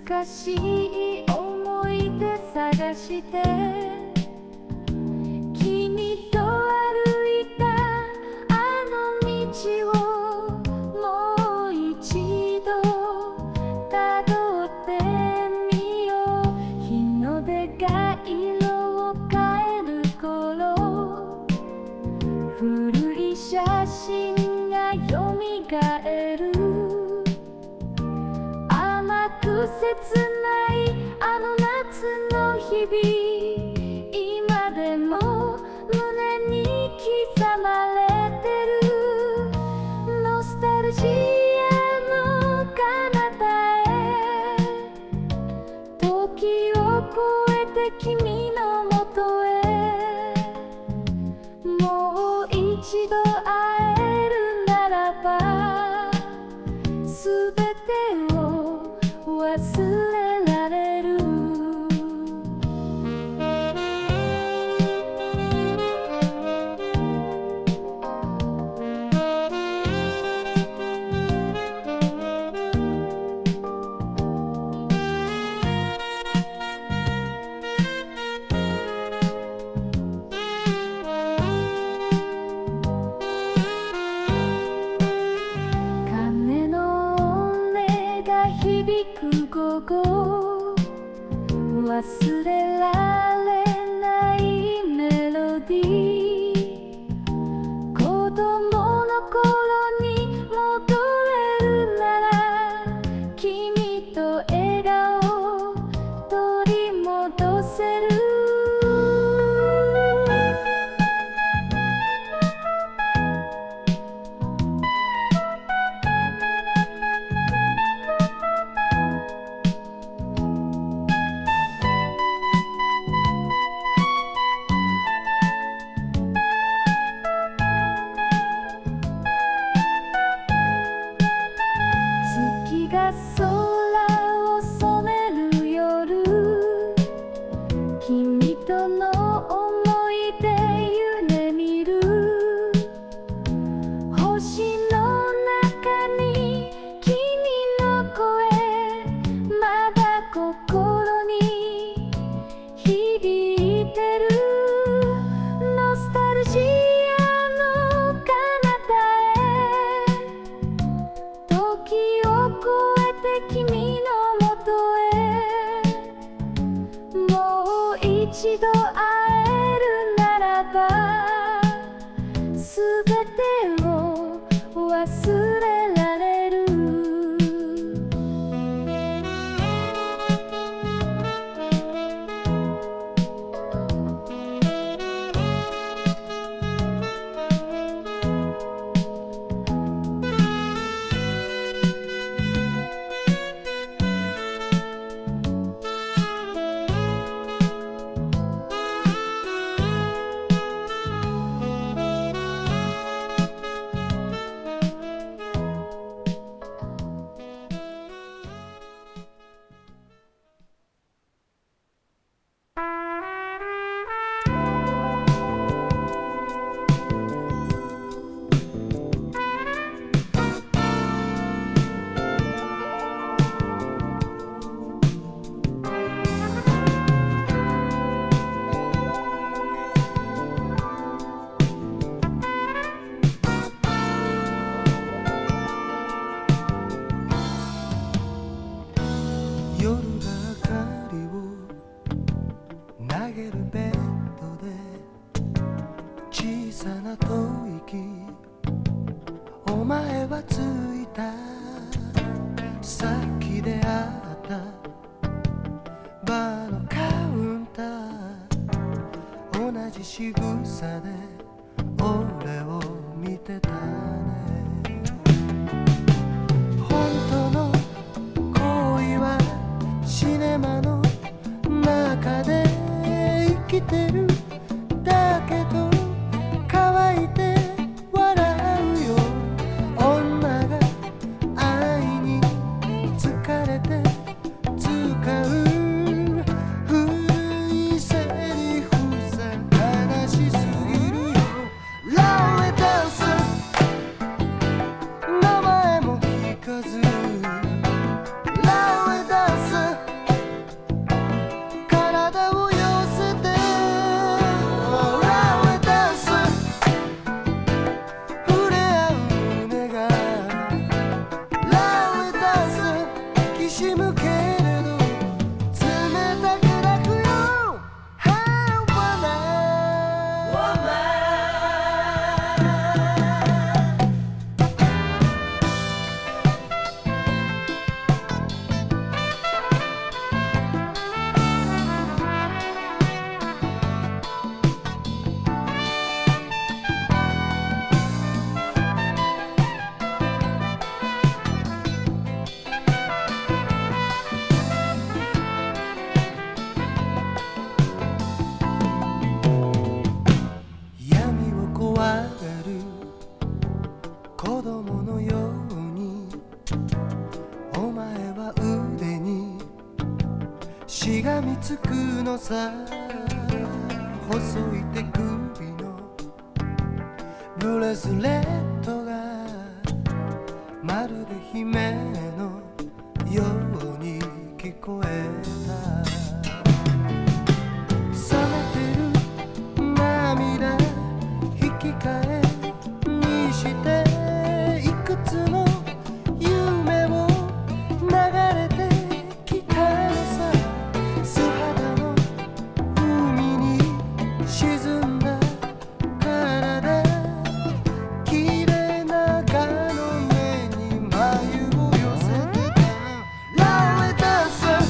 かしい思い出探して君と歩いたあの道をもう一度たどってみよう。日の出が色を変える頃、古い写真がよみがえる。甘く切ないあの夏の日々、今でも胸に刻まれてる。ノスタルジアの彼方へ、時を越えて君のもとへ、もう一度会えるならばすべてを忘れられる。鐘の音が響く午後、忘れられないメロディー。子供の頃に戻れるなら、君と笑顔取り戻せる。月が空を染める夜、君との思い出夢見る。星の中に君の声、まだ心に響いてる。ノスタルジアの彼方へ、時を越えて君のもとへ、もう一度会えるならばすべてを忘れられる。夜が明かりを投げるベッドで小さな吐息、お前はついた。さっき出会ったバーのカウンター、同じ仕草で俺を見てたね。本当の恋はシネマの中で生きてる。だけど乾いて笑うよ。女が愛に疲れて使う古いセリフさ、悲しすぎるよ。 Lonely dancer しむけれど冷たく泣くよ Hey woman闇を怖がる子供のようにお前は腕にしがみつくのさ細い手首のブレスレットがまるで姫のように聞こえた冷めてる涙引き換えにしていくつの夢を流れてきたのさ素肌の海に沈んだ体綺麗なガの目に眉を寄せてた Lonely dancer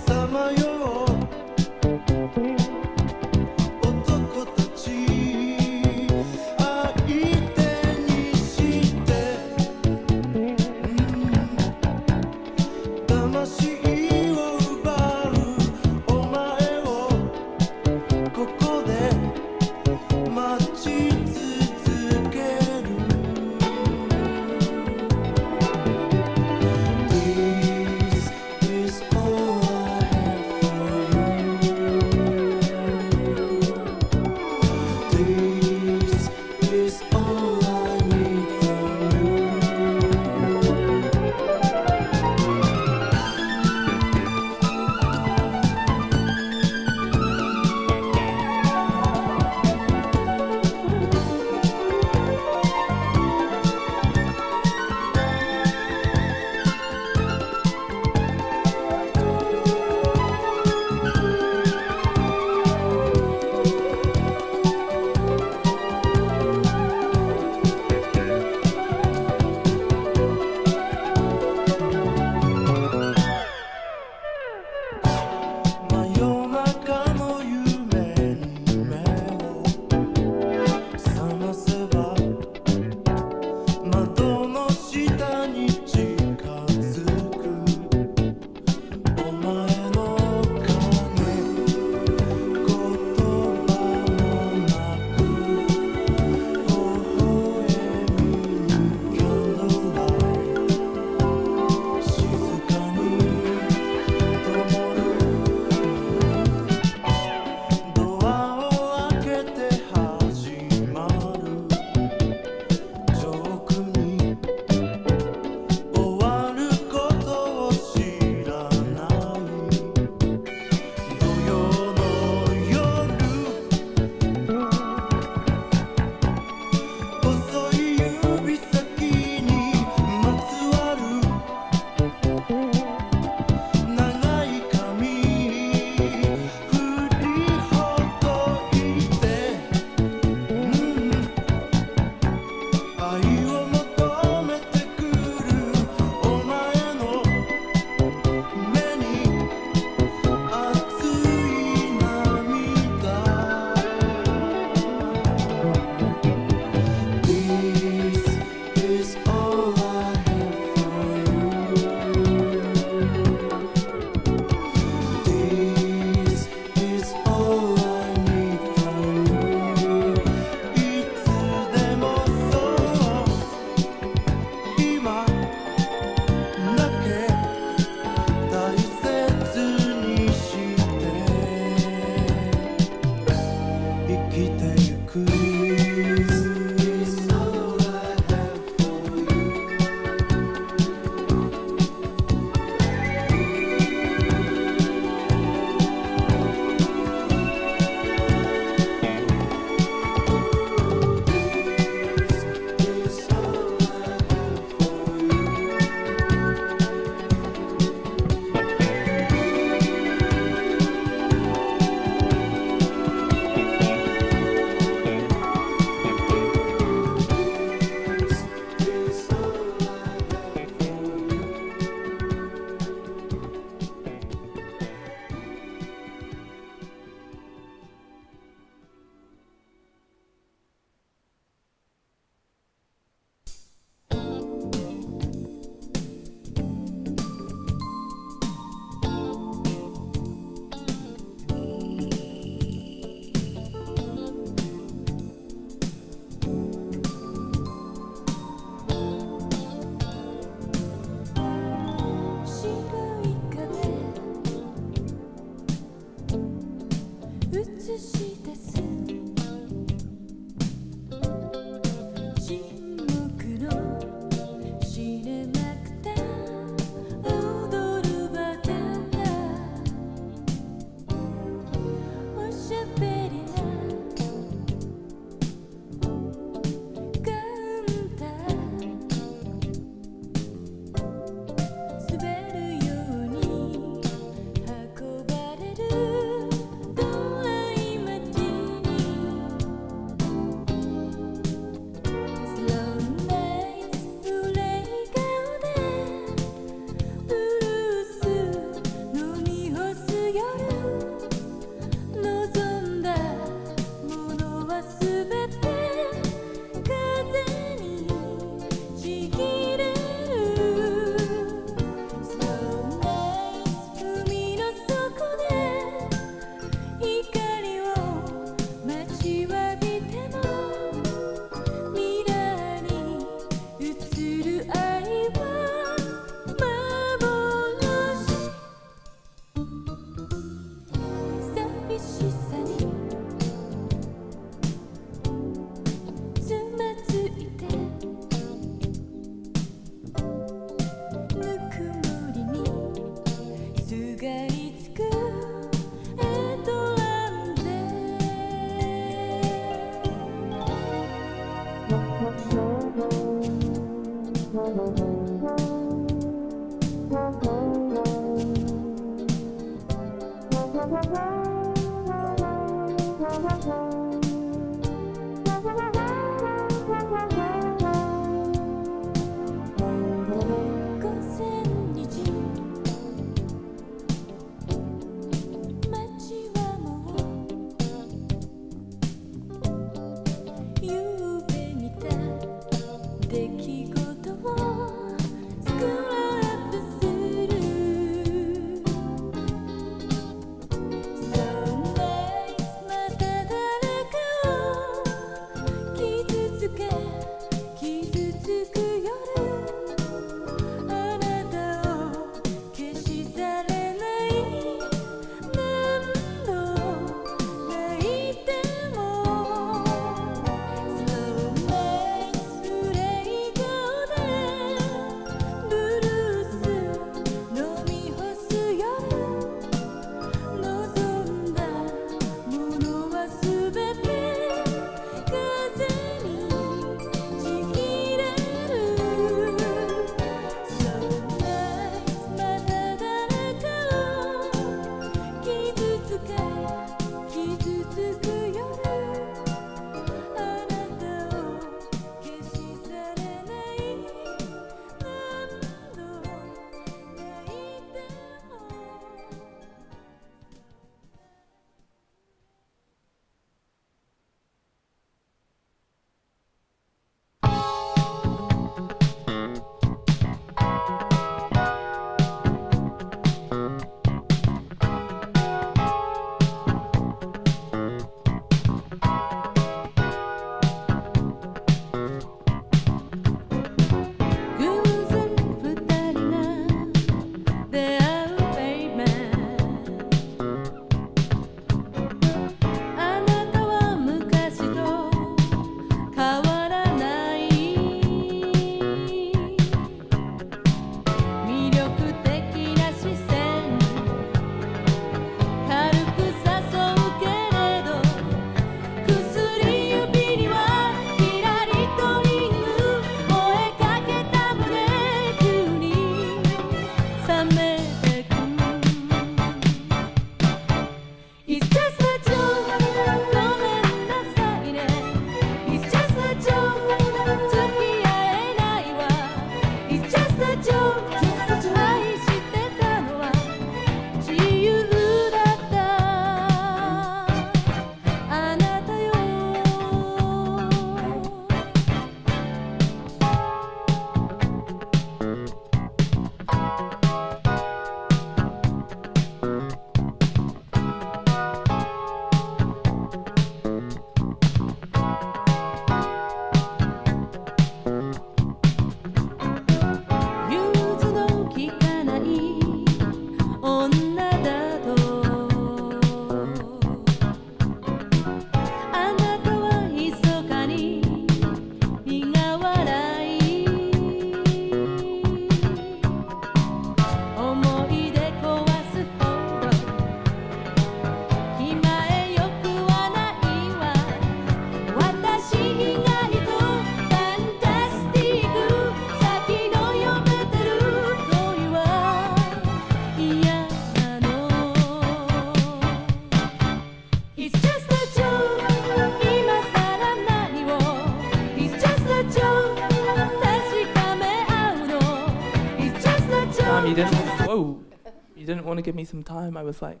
You didn't want to give me some time. I was like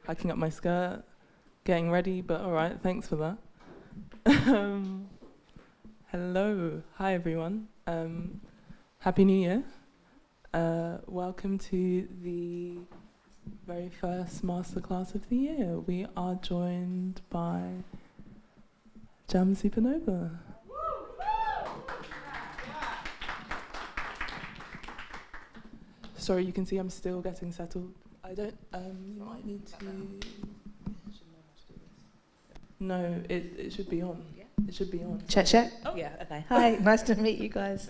hiking up my skirt, getting ready, but all right, thanks for that. Hello, hi everyone. Happy New Year. Welcome to the very first masterclass of the year. We are joined by Jamz Supernova. Sorry, you can see I'm still getting settled. I don't, you might need to... No, it should be on. Yeah. It should be on. Check. Oh. Yeah, okay. Hi, nice to meet you guys.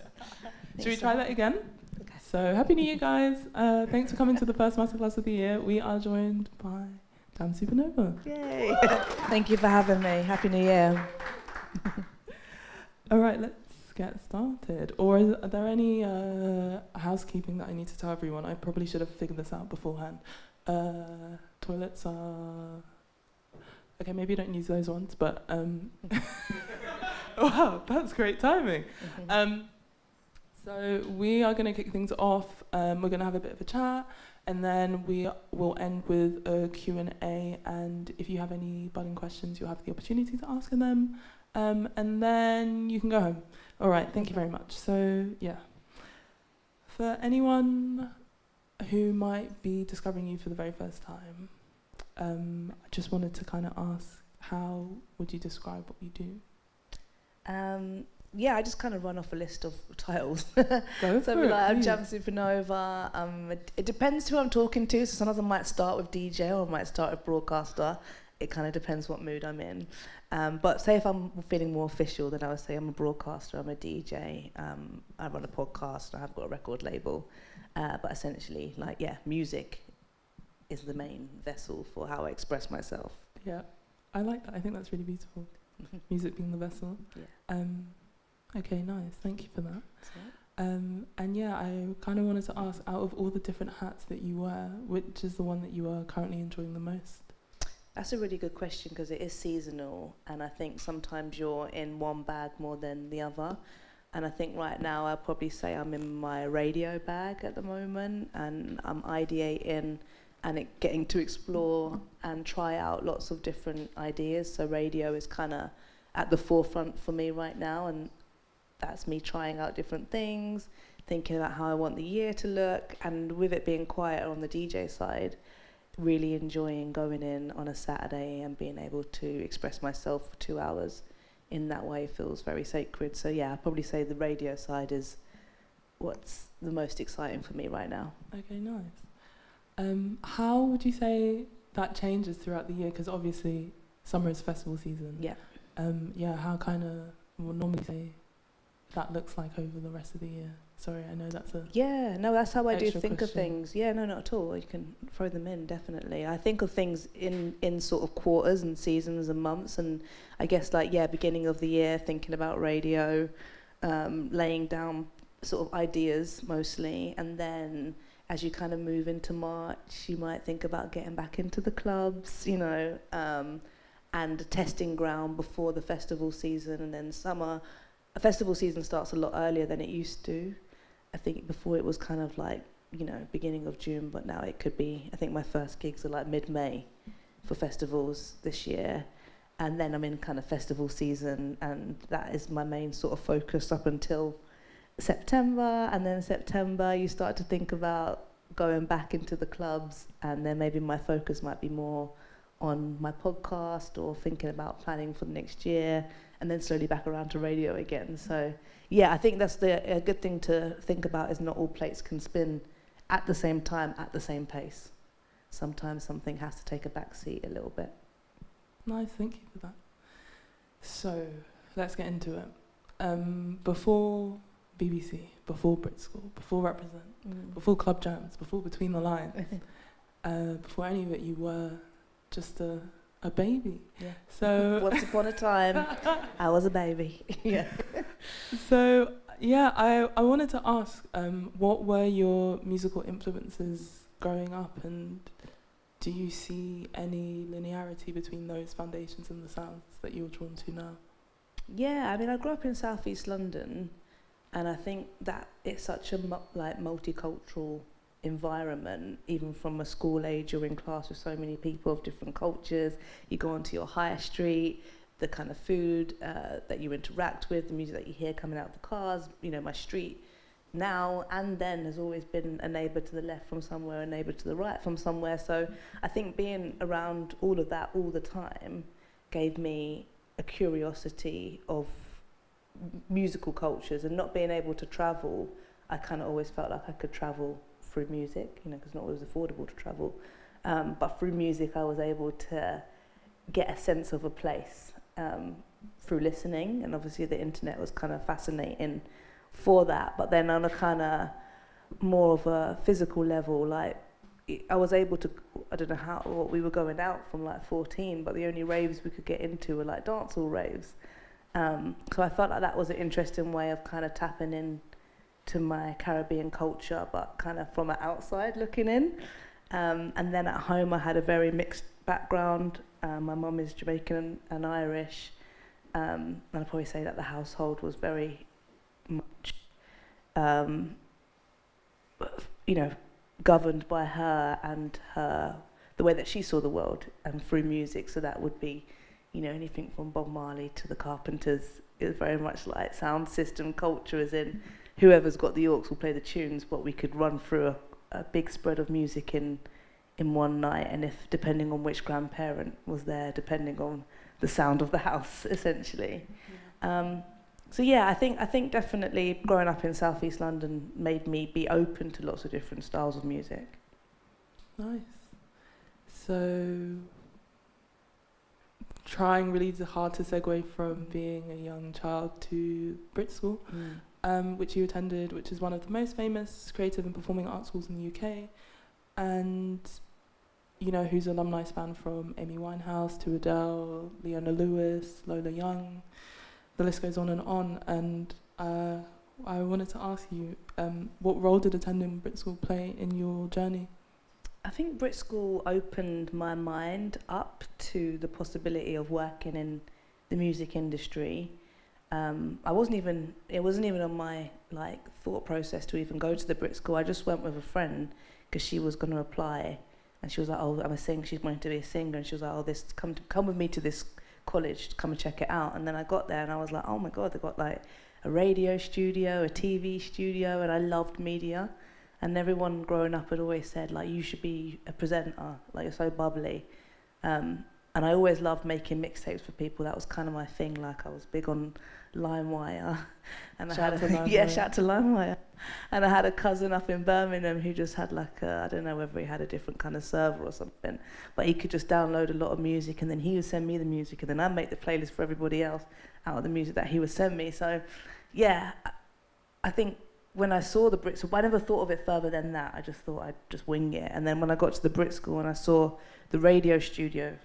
Should we try that again? Okay. So, Happy New Year, guys. Thanks for coming to the first masterclass of the year. We are joined by Jamz Supernova. Yay. Thank you for having me. Happy New Year. All right, let's get started. Or are there any housekeeping that I need to tell everyone? I probably should have figured this out beforehand. Toilets are... Okay, maybe you don't use those ones, but... Wow, that's great timing. So we are going to kick things off. We're going to have a bit of a chat, and then we will end with a Q&A, and if you have any budding questions, you'll have the opportunity to ask them, and then you can go home. All right, thank you very much. So, yeah. For anyone who might be discovering you for the very first time, I just wanted to kind of ask, how would you describe what you do? Yeah, I just kind of run off a list of titles. Go So for it, I'm please. Jamz Supernova. It depends who I'm talking to. So sometimes I might start with DJ or I might start with broadcaster. It kind of depends what mood I'm in. But say if I'm feeling more official, then I would say I'm a broadcaster, I'm a DJ, I run a podcast, and I have got a record label. But essentially, like, yeah, music is the main vessel for how I express myself. Yeah, I like that. I think that's really beautiful. Music being the vessel. Yeah. Okay, nice. Thank you for that. That's right. And yeah, I kind of wanted to ask, out of all the different hats that you wear, which is the one that you are currently enjoying the most? That's a really good question because it is seasonal, and I think sometimes you're in one bag more than the other. And I think right now I'll probably say I'm in my radio bag at the moment, and I'm ideating and getting to explore and try out lots of different ideas. So radio is kind of at the forefront for me right now, and that's me trying out different things, thinking about how I want the year to look, and with it being quieter on the DJ side, really enjoying going in on a Saturday and being able to express myself for 2 hours in that way feels very sacred. So yeah, I'd probably say the radio side is what's the most exciting for me right now. Okay, nice. How would you say that changes throughout the year? Because obviously summer is festival season. Yeah. Yeah, how kind of would normally say that looks like over the rest of the year? Sorry, I know that's a... Yeah, no, that's how I do extra think of question. things. Yeah, no, not at all. You can throw them in, definitely. I think of things in sort of quarters and seasons and months, and I guess, like, yeah, beginning of the year, thinking about radio, laying down sort of ideas mostly, and then as you kind of move into March, you might think about getting back into the clubs, you know, and a testing ground before the festival season, and then summer. A festival season starts a lot earlier than it used to. I think before it was kind of like, you know, beginning of June, but now it could be, I think my first gigs are like mid-May for festivals this year. And then I'm in kind of festival season, and that is my main sort of focus up until September. And then September, you start to think about going back into the clubs, and then maybe my focus might be more on my podcast or thinking about planning for the next year, and then slowly back around to radio again. So yeah, I think that's a good thing to think about, is not all plates can spin at the same time, at the same pace. Sometimes something has to take a back seat a little bit. Nice, thank you for that. So, let's get into it. Before BBC, before Brit School, before Represent, before Club Jams, before Between the Lines, before any of it, you were just a baby. Yeah. So Once upon a time, I was a baby. Yeah. So yeah, I wanted to ask, what were your musical influences growing up, and do you see any linearity between those foundations and the sounds that you're drawn to now? Yeah, I mean, I grew up in South East London, and I think that it's such a multicultural environment. Even from a school age, you're in class with so many people of different cultures. You go onto your high street, the kind of food that you interact with, the music that you hear coming out of the cars. You know, my street now and then has always been a neighbour to the left from somewhere, a neighbour to the right from somewhere. So I think being around all of that all the time gave me a curiosity of musical cultures, and not being able to travel, I kind of always felt like I could travel through music, you know, because not always affordable to travel. But through music, I was able to get a sense of a place through listening, and obviously the internet was kind of fascinating for that. But then on a kind of more of a physical level, like I was able to, I don't know how, we were going out from like 14, but the only raves we could get into were like dancehall raves. So I felt like that was an interesting way of kind of tapping in to my Caribbean culture, but kind of from an outside looking in. And then at home, I had a very mixed background. My mum is Jamaican and Irish. And I'd probably say that the household was very much, governed by her and the way that she saw the world and through music. So that would be, anything from Bob Marley to the Carpenters. It was very much like sound system culture, as in whoever's got the aux will play the tunes, but we could run through a big spread of music in one night, and if depending on which grandparent was there, depending on the sound of the house, essentially. Yeah. I think definitely growing up in Southeast London made me be open to lots of different styles of music. Nice. So, trying really hard to segue from being a young child to Brit School, which you attended, which is one of the most famous creative and performing arts schools in the UK, and whose alumni span from Amy Winehouse to Adele, Leona Lewis, Lola Young. The list goes on. And I wanted to ask you, what role did attending Brit School play in your journey? I think Brit School opened my mind up to the possibility of working in the music industry. It wasn't even on my thought process to even go to the Brit School. I just went with a friend because she was going to apply. And she was like, "Oh, I'm a singer." She's wanting to be a singer, and she was like, "Oh, come with me to this college, come and check it out." And then I got there, and I was like, "Oh my God, they've got a radio studio, a TV studio," and I loved media. And everyone growing up had always said, "You should be a presenter. You're so bubbly." And I always loved making mixtapes for people. That was kind of my thing. I was big on LimeWire, and shout out to LimeWire. And I had a cousin up in Birmingham who just had I don't know whether he had a different kind of server or something, but he could just download a lot of music, and then he would send me the music, and then I'd make the playlist for everybody else out of the music that he would send me. So, yeah, I think when I saw the Brit School, I never thought of it further than that. I just thought I'd just wing it. And then when I got to the Brit School and I saw the radio studio,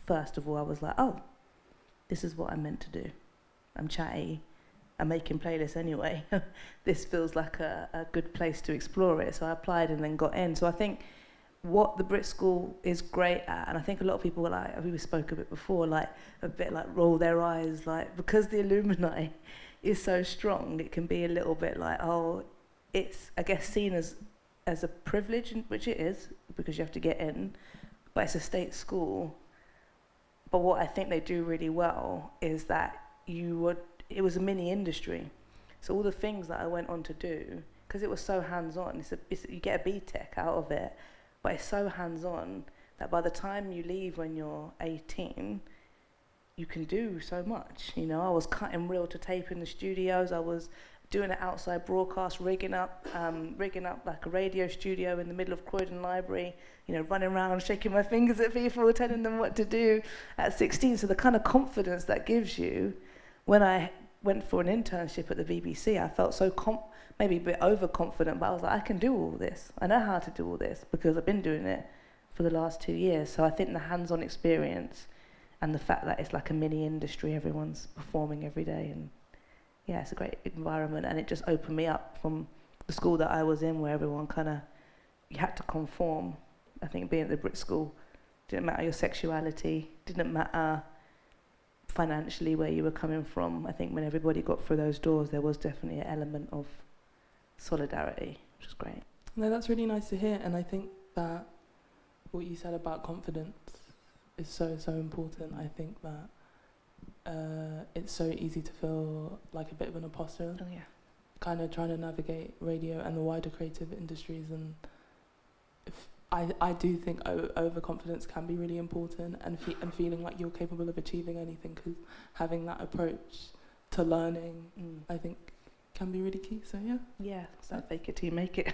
first of all, I was like, oh, this is what I'm meant to do. I'm chatty. I'm making playlists anyway. This feels like a good place to explore it. So I applied and then got in. So I think what the Brit School is great at, and I think a lot of people were we spoke a bit before, a bit roll their eyes, because the alumni is so strong, it can be a little bit it's, I guess, seen as a privilege, which it is, because you have to get in, but it's a state school. But what I think they do really well is that it was a mini industry. So all the things that I went on to do, because it was so hands-on, you get a B.Tech out of it, but it's so hands-on that by the time you leave when you're 18, you can do so much. I was cutting reel to tape in the studios. I was doing an outside broadcast, rigging up a radio studio in the middle of Croydon Library, running around shaking my fingers at people, telling them what to do at 16. So the kind of confidence that gives you, when I went for an internship at the BBC, I felt so maybe a bit overconfident, but I was like, I can do all this. I know how to do all this because I've been doing it for the last 2 years. So I think the hands-on experience and the fact that it's a mini industry, everyone's performing every day, and yeah, it's a great environment, and it just opened me up from the school that I was in, where everyone you had to conform. I think being at the Brit School, didn't matter your sexuality, didn't matter financially where you were coming from. I think when everybody got through those doors, there was definitely an element of solidarity, which is great. No, that's really nice to hear, and I think that what you said about confidence is so, so important. I think that it's so easy to feel like a bit of an imposter. Oh, yeah. Kind of trying to navigate radio and the wider creative industries, and I do think overconfidence can be really important, and feeling like you're capable of achieving anything, because having that approach to learning, I think, can be really key. So yeah, so fake it till you make it.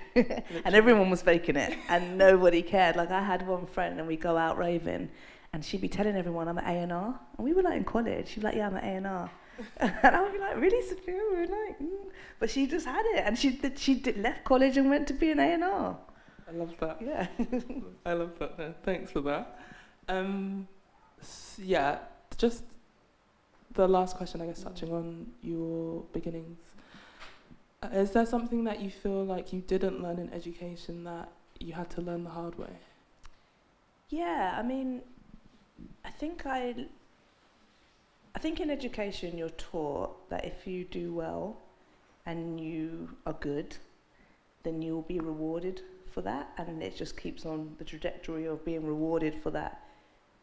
And everyone was faking it, and nobody cared. I had one friend, and we go out raving, and she'd be telling everyone I'm an A&R, and we were in college. She'd be like, yeah, I'm an A&R. And I would be like, really, Sophia? We were but she just had it, and she left college and went to be an A&R. I love that. Yeah. I love that. No, thanks for that. Yeah, just the last question, I guess, touching on your beginnings. Is there something that you feel like you didn't learn in education that you had to learn the hard way? Yeah, I mean, I think in education you're taught that if you do well and you are good, then you'll be rewarded for that, and it just keeps on, the trajectory of being rewarded for that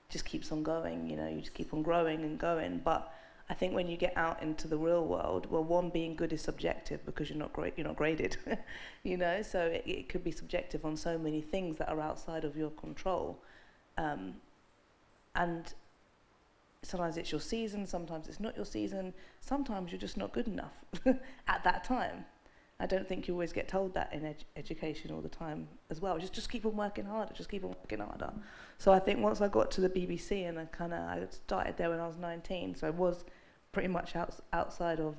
just keeps on going, you know, you just keep on growing and going. But I think when you get out into the real world, well, one, being good is subjective because you're not graded, you know, so it could be subjective on so many things that are outside of your control. And sometimes it's your season, sometimes it's not your season, sometimes you're just not good enough at that time. I don't think you always get told that in education all the time as well. Just keep on working harder, just keep on working harder. So I think once I got to the BBC, and I started there when I was 19, so I was pretty much outside of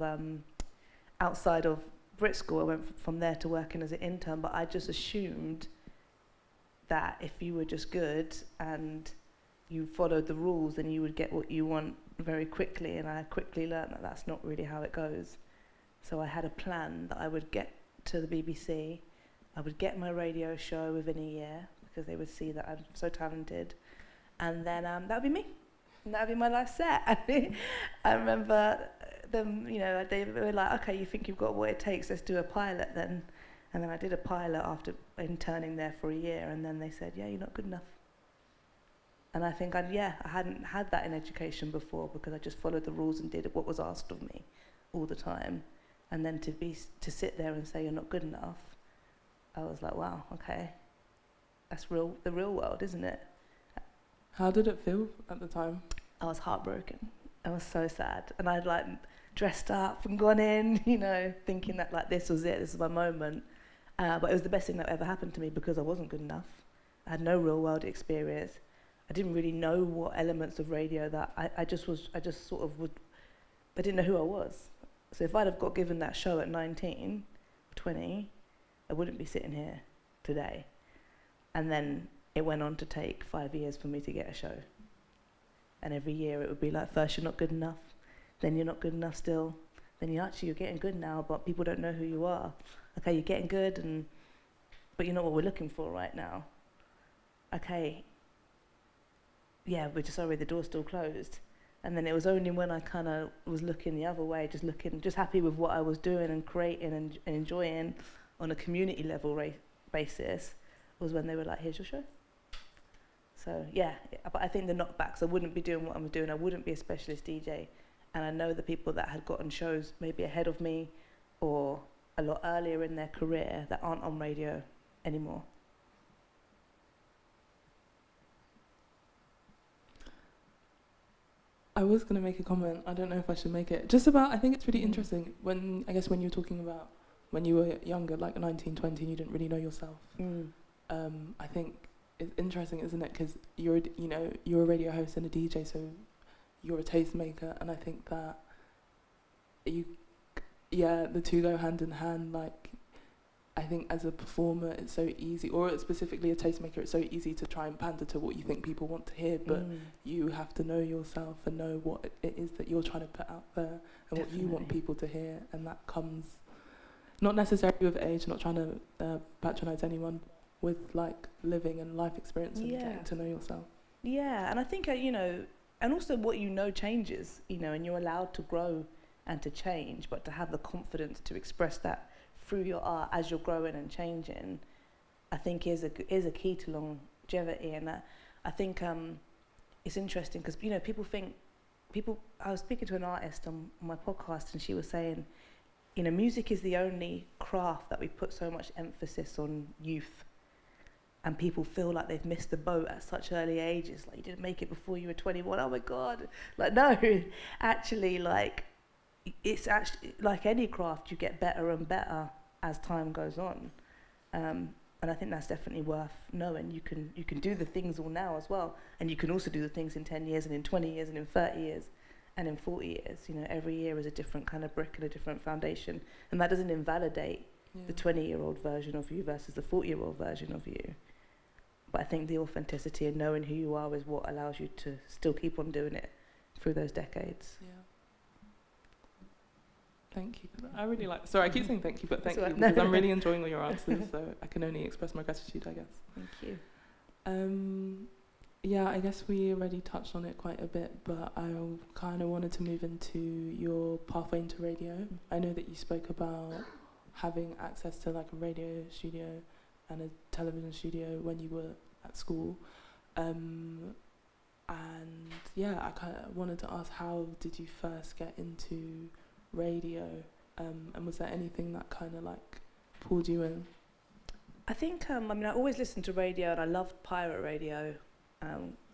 Brit School. I went from there to working as an intern, but I just assumed that if you were just good and you followed the rules, then you would get what you want very quickly, and I quickly learned that that's not really how it goes. So I had a plan that I would get to the BBC, I would get my radio show within a year, because they would see that I'm so talented, and then that would be me, and that would be my life set. I remember them, you know, they were like, okay, you think you've got what it takes, let's do a pilot then. And then I did a pilot after interning there for a year, and then they said, yeah, you're not good enough. And I think I hadn't had that in education before, because I just followed the rules and did what was asked of me all the time. And then to sit there and say you're not good enough, I was like, wow, okay, that's the real world, isn't it? How did it feel at the time? I was heartbroken. I was so sad, and I'd like dressed up and gone in, you know, thinking that like this was it, this is my moment. But it was the best thing that ever happened to me, because I wasn't good enough. I had no real world experience. I didn't really know what elements of radio that I didn't know who I was. So if I'd have got given that show at 19, 20, I wouldn't be sitting here today. And then it went on to take 5 years for me to get a show. And every year it would be like, first you're not good enough, then you're not good enough still, then you're getting good now, but people don't know who you are. Okay, you're getting good, but you're not what we're looking for right now. Okay, yeah, we're just sorry, the door's still closed. And then it was only when I kind of was looking the other way, just happy with what I was doing and creating and enjoying on a community level basis, was when they were like, here's your show. So yeah, but I think the knockbacks, I wouldn't be doing what I'm doing, I wouldn't be a specialist DJ. And I know the people that had gotten shows maybe ahead of me or a lot earlier in their career that aren't on radio anymore. I was going to make a comment, I don't know if I should make it, just about, I think it's really interesting when you were talking about when you were younger, like 19, 20, and you didn't really know yourself. I think it's interesting, isn't it? Because you're a radio host and a DJ, so you're a tastemaker, and I think that the two go hand in hand. Like, I think as a performer, it's so easy, or specifically a tastemaker, it's so easy to try and pander to what you think people want to hear, but you have to know yourself and know what it is that you're trying to put out there and what you want people to hear, and that comes not necessarily with age, not trying to patronize anyone, with like living and life experience and getting to know yourself. Yeah, and I think, and also what changes, and you're allowed to grow and to change, but to have the confidence to express that through your art as you're growing and changing, I think is a key to longevity. And I think it's interesting because I was speaking to an artist on my podcast, and she was saying, music is the only craft that we put so much emphasis on youth, and people feel like they've missed the boat at such early ages. Like, you didn't make it before you were 21. Oh my God! Like, no, actually, like, it's actually like any craft, you get better and better as time goes on, and I think that's definitely worth knowing. You can do the things all now as well, and you can also do the things in 10 years and in 20 years and in 30 years and in 40 years. Every year is a different kind of brick and a different foundation, and that doesn't invalidate the 20-year-old version of you versus the 40-year-old version of you. But I think the authenticity and knowing who you are is what allows you to still keep on doing it through those decades. Yeah. Thank you. I really like. Sorry, I keep saying thank you, but thank That's you all right. because I'm really enjoying all your answers. So I can only express my gratitude, I guess. Thank you. Yeah, I guess we already touched on it quite a bit, but I kind of wanted to move into your pathway into radio. I know that you spoke about having access to like a radio studio and a television studio when you were at school. And yeah, I kind of wanted to ask, how did you first get into radio? And was there anything that kind of like pulled you in? I think, I mean, I always listened to radio and I loved pirate radio.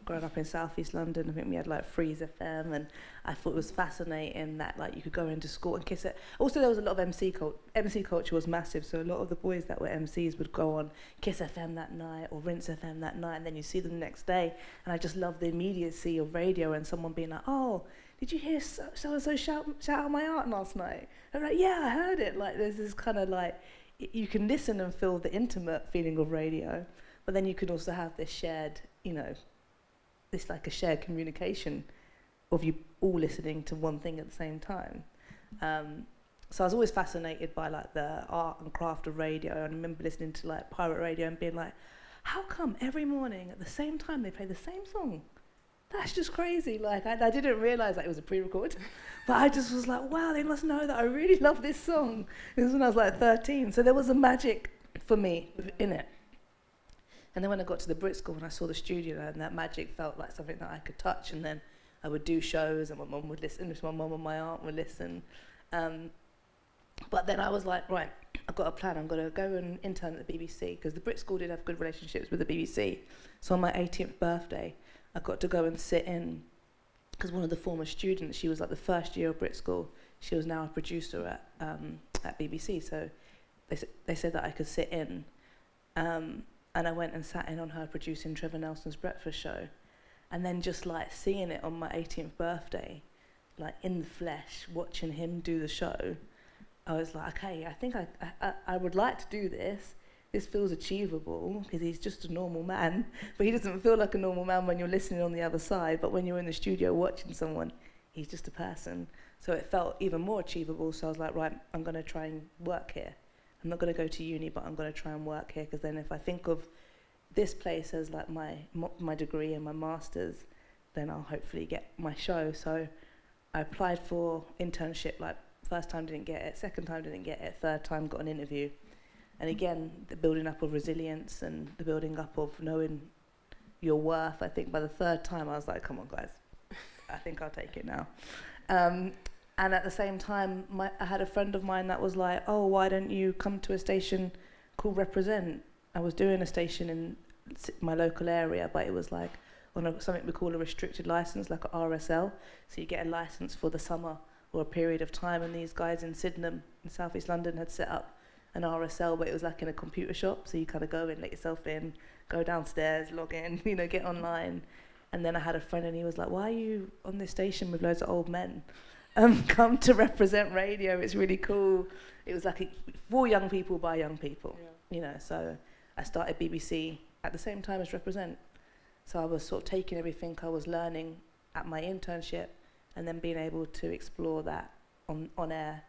Growing up in Southeast London, I think we had like Freeze FM, and I thought it was fascinating that like you could go into school and kiss it. Also, there was a lot of MC culture. MC culture was massive, so a lot of the boys that were MCs would go on Kiss FM that night or Rinse FM that night, and then you see them the next day. And I just love the immediacy of radio and someone being like, "Oh, did you hear so and so shout out my art last night?" I'm like, "Yeah, I heard it." Like there's this kind of like you can listen and feel the intimate feeling of radio, but then you can also have this shared, you know, this like a shared communication of you all listening to one thing at the same time. So I was always fascinated by like the art and craft of radio. I remember listening to like pirate radio and being like, how come every morning at the same time they play the same song? That's just crazy. Like I didn't realize that it was a pre-record, but I just was like, wow, they must know that I really love this song. This was when I was like 13. So there was a magic for me in it. And then when I got to the Brit School and I saw the studio, and that magic felt like something that I could touch, and then I would do shows and my mum would listen, my mum and my aunt would listen. But then I was like, right, I've got a plan. I'm going to go and intern at the BBC, because the Brit School did have good relationships with the BBC. So on my 18th birthday, I got to go and sit in, because one of the former students, she was like the first year of Brit School. She was now a producer at BBC. So they said that I could sit in. And I went and sat in on her producing Trevor Nelson's breakfast show. And then just like seeing it on my 18th birthday, like in the flesh, watching him do the show, I was like, okay, I think I would like to do this. This feels achievable, because he's just a normal man. But he doesn't feel like a normal man when you're listening on the other side. But when you're in the studio watching someone, he's just a person. So it felt even more achievable. So I was like, right, I'm going to try and work here. I'm not going to go to uni, but I'm going to try and work here, because then if I think of this place as like my degree and my master's, then I'll hopefully get my show. So I applied for internship, like first time didn't get it, second time didn't get it, third time got an interview. And again, the building up of resilience and the building up of knowing your worth. I think by the third time I was like, come on guys, I think I'll take it now. And at the same time, I had a friend of mine that was like, oh, why don't you come to a station called Represent? I was doing a station in my local area, but it was like on something we call a restricted license, like a RSL. So you get a license for the summer or a period of time. And these guys in Sydenham in South East London had set up an RSL, but it was like in a computer shop. So you kind of go in, let yourself in, go downstairs, log in, you know, get online. And then I had a friend and he was like, why are you on this station with loads of old men? Come to Represent Radio, it's really cool. It was like for young people by young people, you know. So I started BBC at the same time as Represent. So I was sort of taking everything I was learning at my internship and then being able to explore that on air.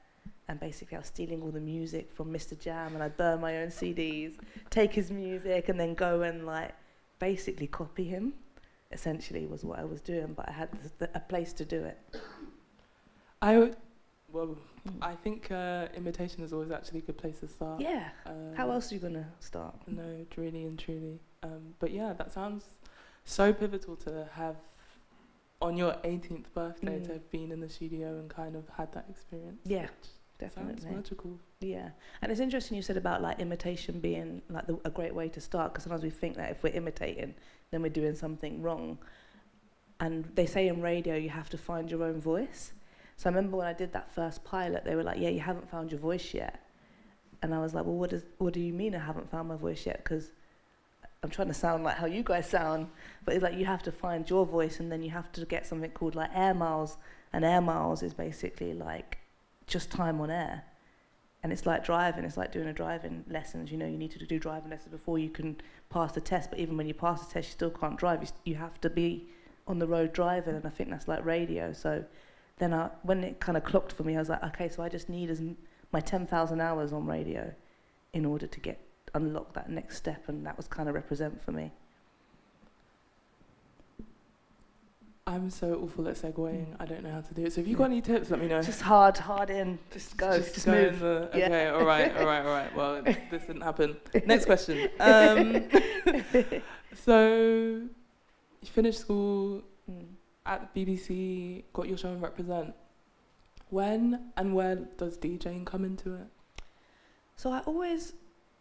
And basically I was stealing all the music from Mr. Jam, and I'd burn my own CDs, take his music and then go and like basically copy him, essentially was what I was doing, but I had a place to do it. I think imitation is always actually a good place to start. Yeah. How else are you going to start? No, really and truly. But yeah, that sounds so pivotal to have on your 18th birthday to have been in the studio and kind of had that experience. Yeah, definitely. Sounds magical. Yeah. And it's interesting you said about like imitation being like a great way to start, because sometimes we think that if we're imitating, then we're doing something wrong. And they say in radio you have to find your own voice. So I remember when I did that first pilot, they were like, yeah, you haven't found your voice yet. And I was like, well, what do you mean I haven't found my voice yet? Because I'm trying to sound like how you guys sound. But it's like you have to find your voice, and then you have to get something called like air miles. And air miles is basically like just time on air. And it's like driving. It's like doing a driving lessons. You know, you need to do driving lessons before you can pass the test. But even when you pass the test, you still can't drive. You have to be on the road driving. And I think that's like radio. So then when it kind of clocked for me, I was like, okay, so I just need my 10,000 hours on radio in order to unlock that next step, and that was kind of represent for me. I'm so awful at segueing. I don't know how to do it. So if you've got any tips, let me know. Just hard in. Just go. Just go move. Okay, all right. Well, this didn't happen. Next question. So you finished school at the BBC, got your show and Represent. When and where does DJing come into it? So I always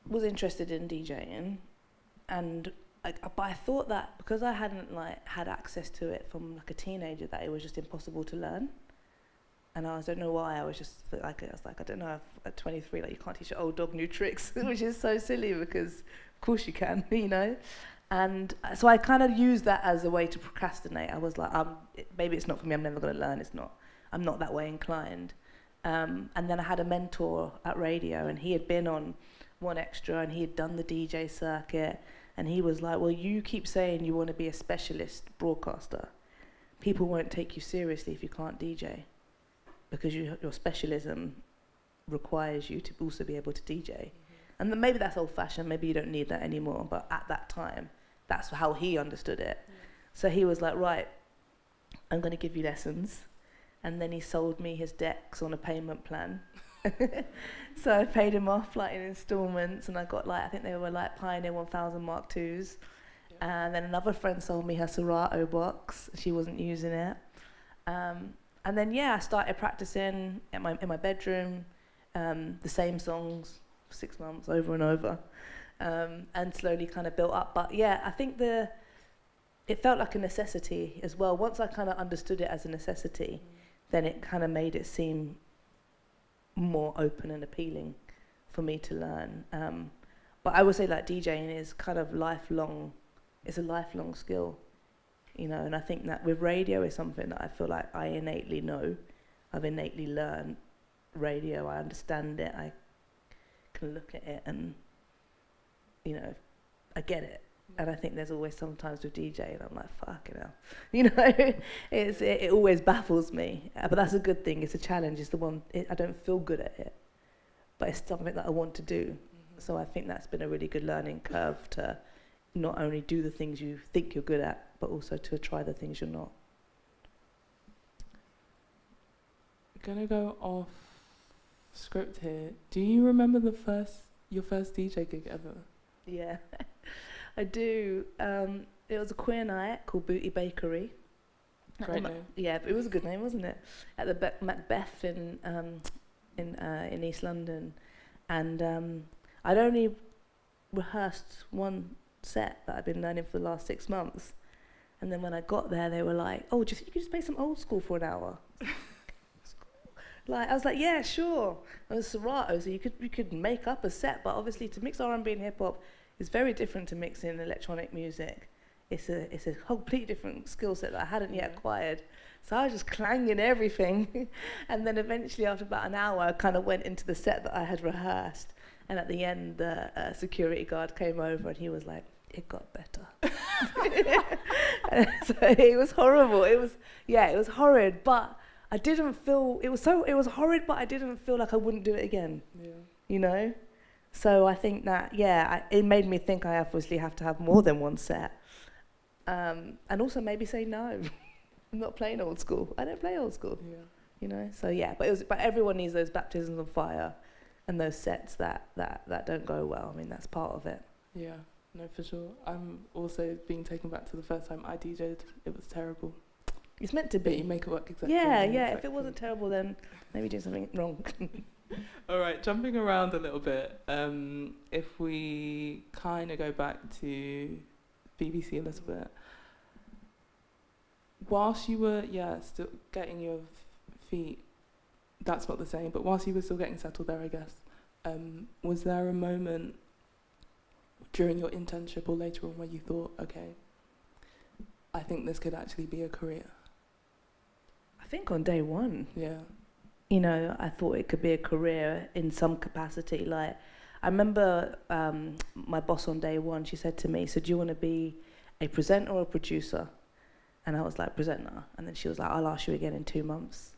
was interested in DJing, and but I thought that because I hadn't had access to it from a teenager, that it was just impossible to learn. And I don't know why. I was I don't know, if at 23, you can't teach an old dog new tricks, which is so silly because of course you can, And so I kind of used that as a way to procrastinate. I was like, maybe it's not for me. I'm never going to learn. I'm not that way inclined. And then I had a mentor at radio, and he had been on One Extra, and he had done the DJ circuit. And he was like, well, you keep saying you want to be a specialist broadcaster. People won't take you seriously if you can't DJ, because your specialism requires you to also be able to DJ. Mm-hmm. And then maybe that's old-fashioned. Maybe you don't need that anymore. But at that time, that's how he understood it. Yeah. So he was like, right, I'm going to give you lessons. And then he sold me his decks on a payment plan. So I paid him off in installments, and I got I think they were Pioneer 1000 Mark IIs. Yeah. And then another friend sold me her Serato box. She wasn't using it. And then I started practicing in my bedroom, the same songs for 6 months over and over, and slowly kind of built up. But I think it felt like a necessity as well. Once I kind of understood it as a necessity, then it kind of made it seem more open and appealing for me to learn. But I would say DJing is kind of lifelong. It's a lifelong skill, and I think that with radio is something that I feel like I innately know. I've innately learned radio. I understand it. I can look at it and, I get it. And I think there's always sometimes with DJing, I'm like, fucking hell. It always baffles me. But that's a good thing. It's a challenge. It's the one, I don't feel good at it. But it's something that I want to do. Mm-hmm. So I think that's been a really good learning curve to not only do the things you think you're good at, but also to try the things you're not. I'm going to go off script here. Do you remember your first DJ gig ever? Yeah. I do. It was a queer night called Booty Bakery. Great name. Yeah, but it was a good name, wasn't it? At the Macbeth in East London, and I'd only rehearsed one set that I'd been learning for the last 6 months, and then when I got there, they were like, "Oh, do you think you could just play some old school for an hour?" I was like, "Yeah, sure." It was Serato, so you could make up a set, but obviously to mix R&B and hip hop. It's very different to mixing electronic music. It's a completely different skill set that I hadn't yet acquired. So I was just clanging everything. And then eventually, after about an hour, I kind of went into the set that I had rehearsed. And at the end, the security guard came over and he was like, "It got better." So it was horrible. It was horrid. But I didn't feel, it was horrid, but I didn't feel like I wouldn't do it again. Yeah. So I think that, it made me think I obviously have to have more than one set. And also maybe say no. I'm not playing old school. I don't play old school. Yeah. So but everyone needs those baptisms of fire and those sets that don't go well. I mean, that's part of it. Yeah, no, for sure. I'm also being taken back to the first time I DJ'd. It was terrible. It's meant to be. But you make it work exactly. Yeah. Exactly. If it wasn't terrible, then maybe doing something wrong. All right, jumping around a little bit, if we kind of go back to BBC a little bit, whilst you were, still getting your feet, that's not the same, but whilst you were still getting settled there, I guess, was there a moment during your internship or later on where you thought, okay, I think this could actually be a career? I think on day one. Yeah. I thought it could be a career in some capacity. I remember my boss on day one, she said to me, "So do you want to be a presenter or a producer?" And I was like, "Presenter." And then she was like, "I'll ask you again in 2 months."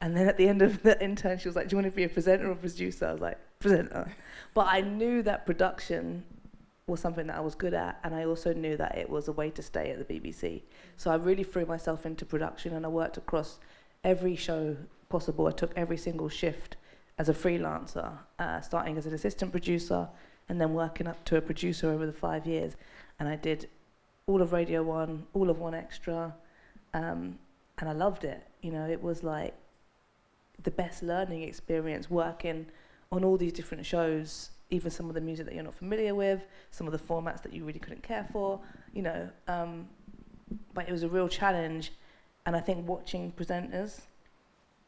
And then at the end of the intern, she was like, do you want to be a presenter or producer? I was like, presenter. But I knew that production was something that I was good at, and I also knew that it was a way to stay at the BBC. So I really threw myself into production, and I worked across every show possible. I took every single shift as a freelancer, starting as an assistant producer and then working up to a producer over the 5 years. And I did all of Radio 1, all of 1 Extra, and I loved it. You know, it was like the best learning experience working on all these different shows, even some of the music that you're not familiar with, some of the formats that you really couldn't care for, you know. But it was a real challenge. And I think watching presenters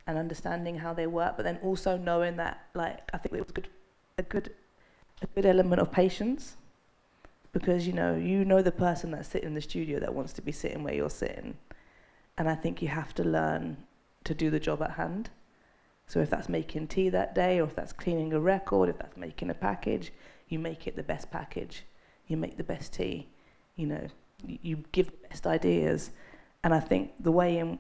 and understanding how they work, but then also knowing that, like, I think it was a good element of patience, because you know the person that's sitting in the studio that wants to be sitting where you're sitting, and I think you have to learn to do the job at hand. So if that's making tea that day, or if that's cleaning a record, if that's making a package, you make it the best package, you make the best tea, you know, you give the best ideas. And I think the way in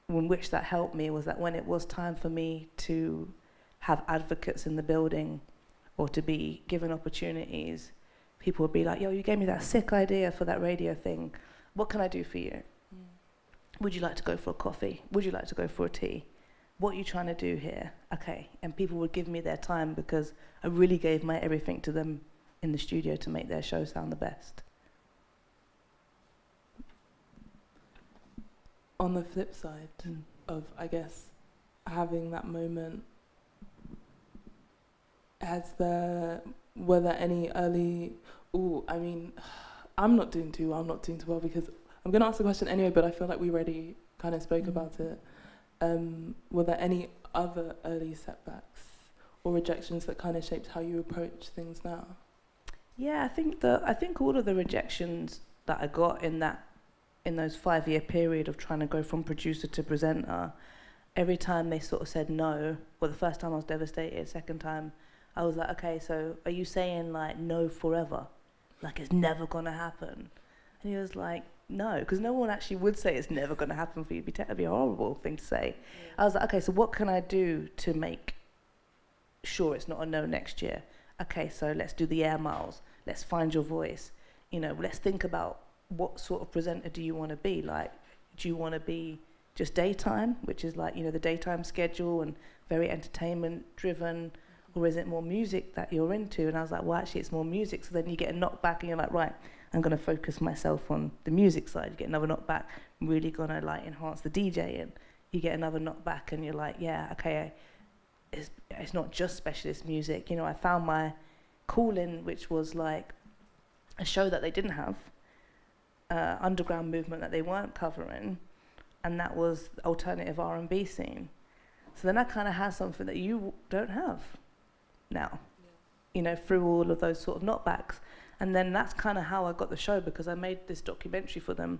which that helped me was that when it was time for me to have advocates in the building or to be given opportunities, people would be like, yo, you gave me that sick idea for that radio thing. What can I do for you? Would you like to go for a coffee? Would you like to go for a tea? What are you trying to do here? Okay. And people would give me their time because I really gave my everything to them in the studio to make their show sound the best. On the flip side of, I guess, having that moment, were there any early, I'm not doing too well because I'm going to ask the question anyway, but I feel like we already kind of spoke about it. Were there any other early setbacks or rejections that kind of shaped how you approach things now? Yeah, I think all of the rejections that I got in those 5-year period of trying to go from producer to presenter, every time they sort of said no, well, the first time I was devastated, second time I was like, okay, so are you saying like no forever? Like it's never gonna happen? And he was like, no, because no one actually would say it's never gonna happen for you. It'd be a horrible thing to say. Yeah. I was like, okay, so what can I do to make sure it's not a no next year? Okay, so let's do the air miles. Let's find your voice. You know, let's think about what sort of presenter do you want to be? Like, do you want to be just daytime, which is like, you know, the daytime schedule and very entertainment driven, or is it more music that you're into? And I was like, well, actually, it's more music. So then you get a knockback and you're like, right, I'm going to focus myself on the music side. You get another knockback, I'm really going to like enhance the DJing. You get another knockback and you're like, yeah, okay, it's not just specialist music. You know, I found my calling, which was like a show that they didn't have, underground movement that they weren't covering, and that was the alternative R&B scene. So then I kind of had something that you don't have now, you know, through all of those sort of knockbacks. And then that's kind of how I got the show, because I made this documentary for them,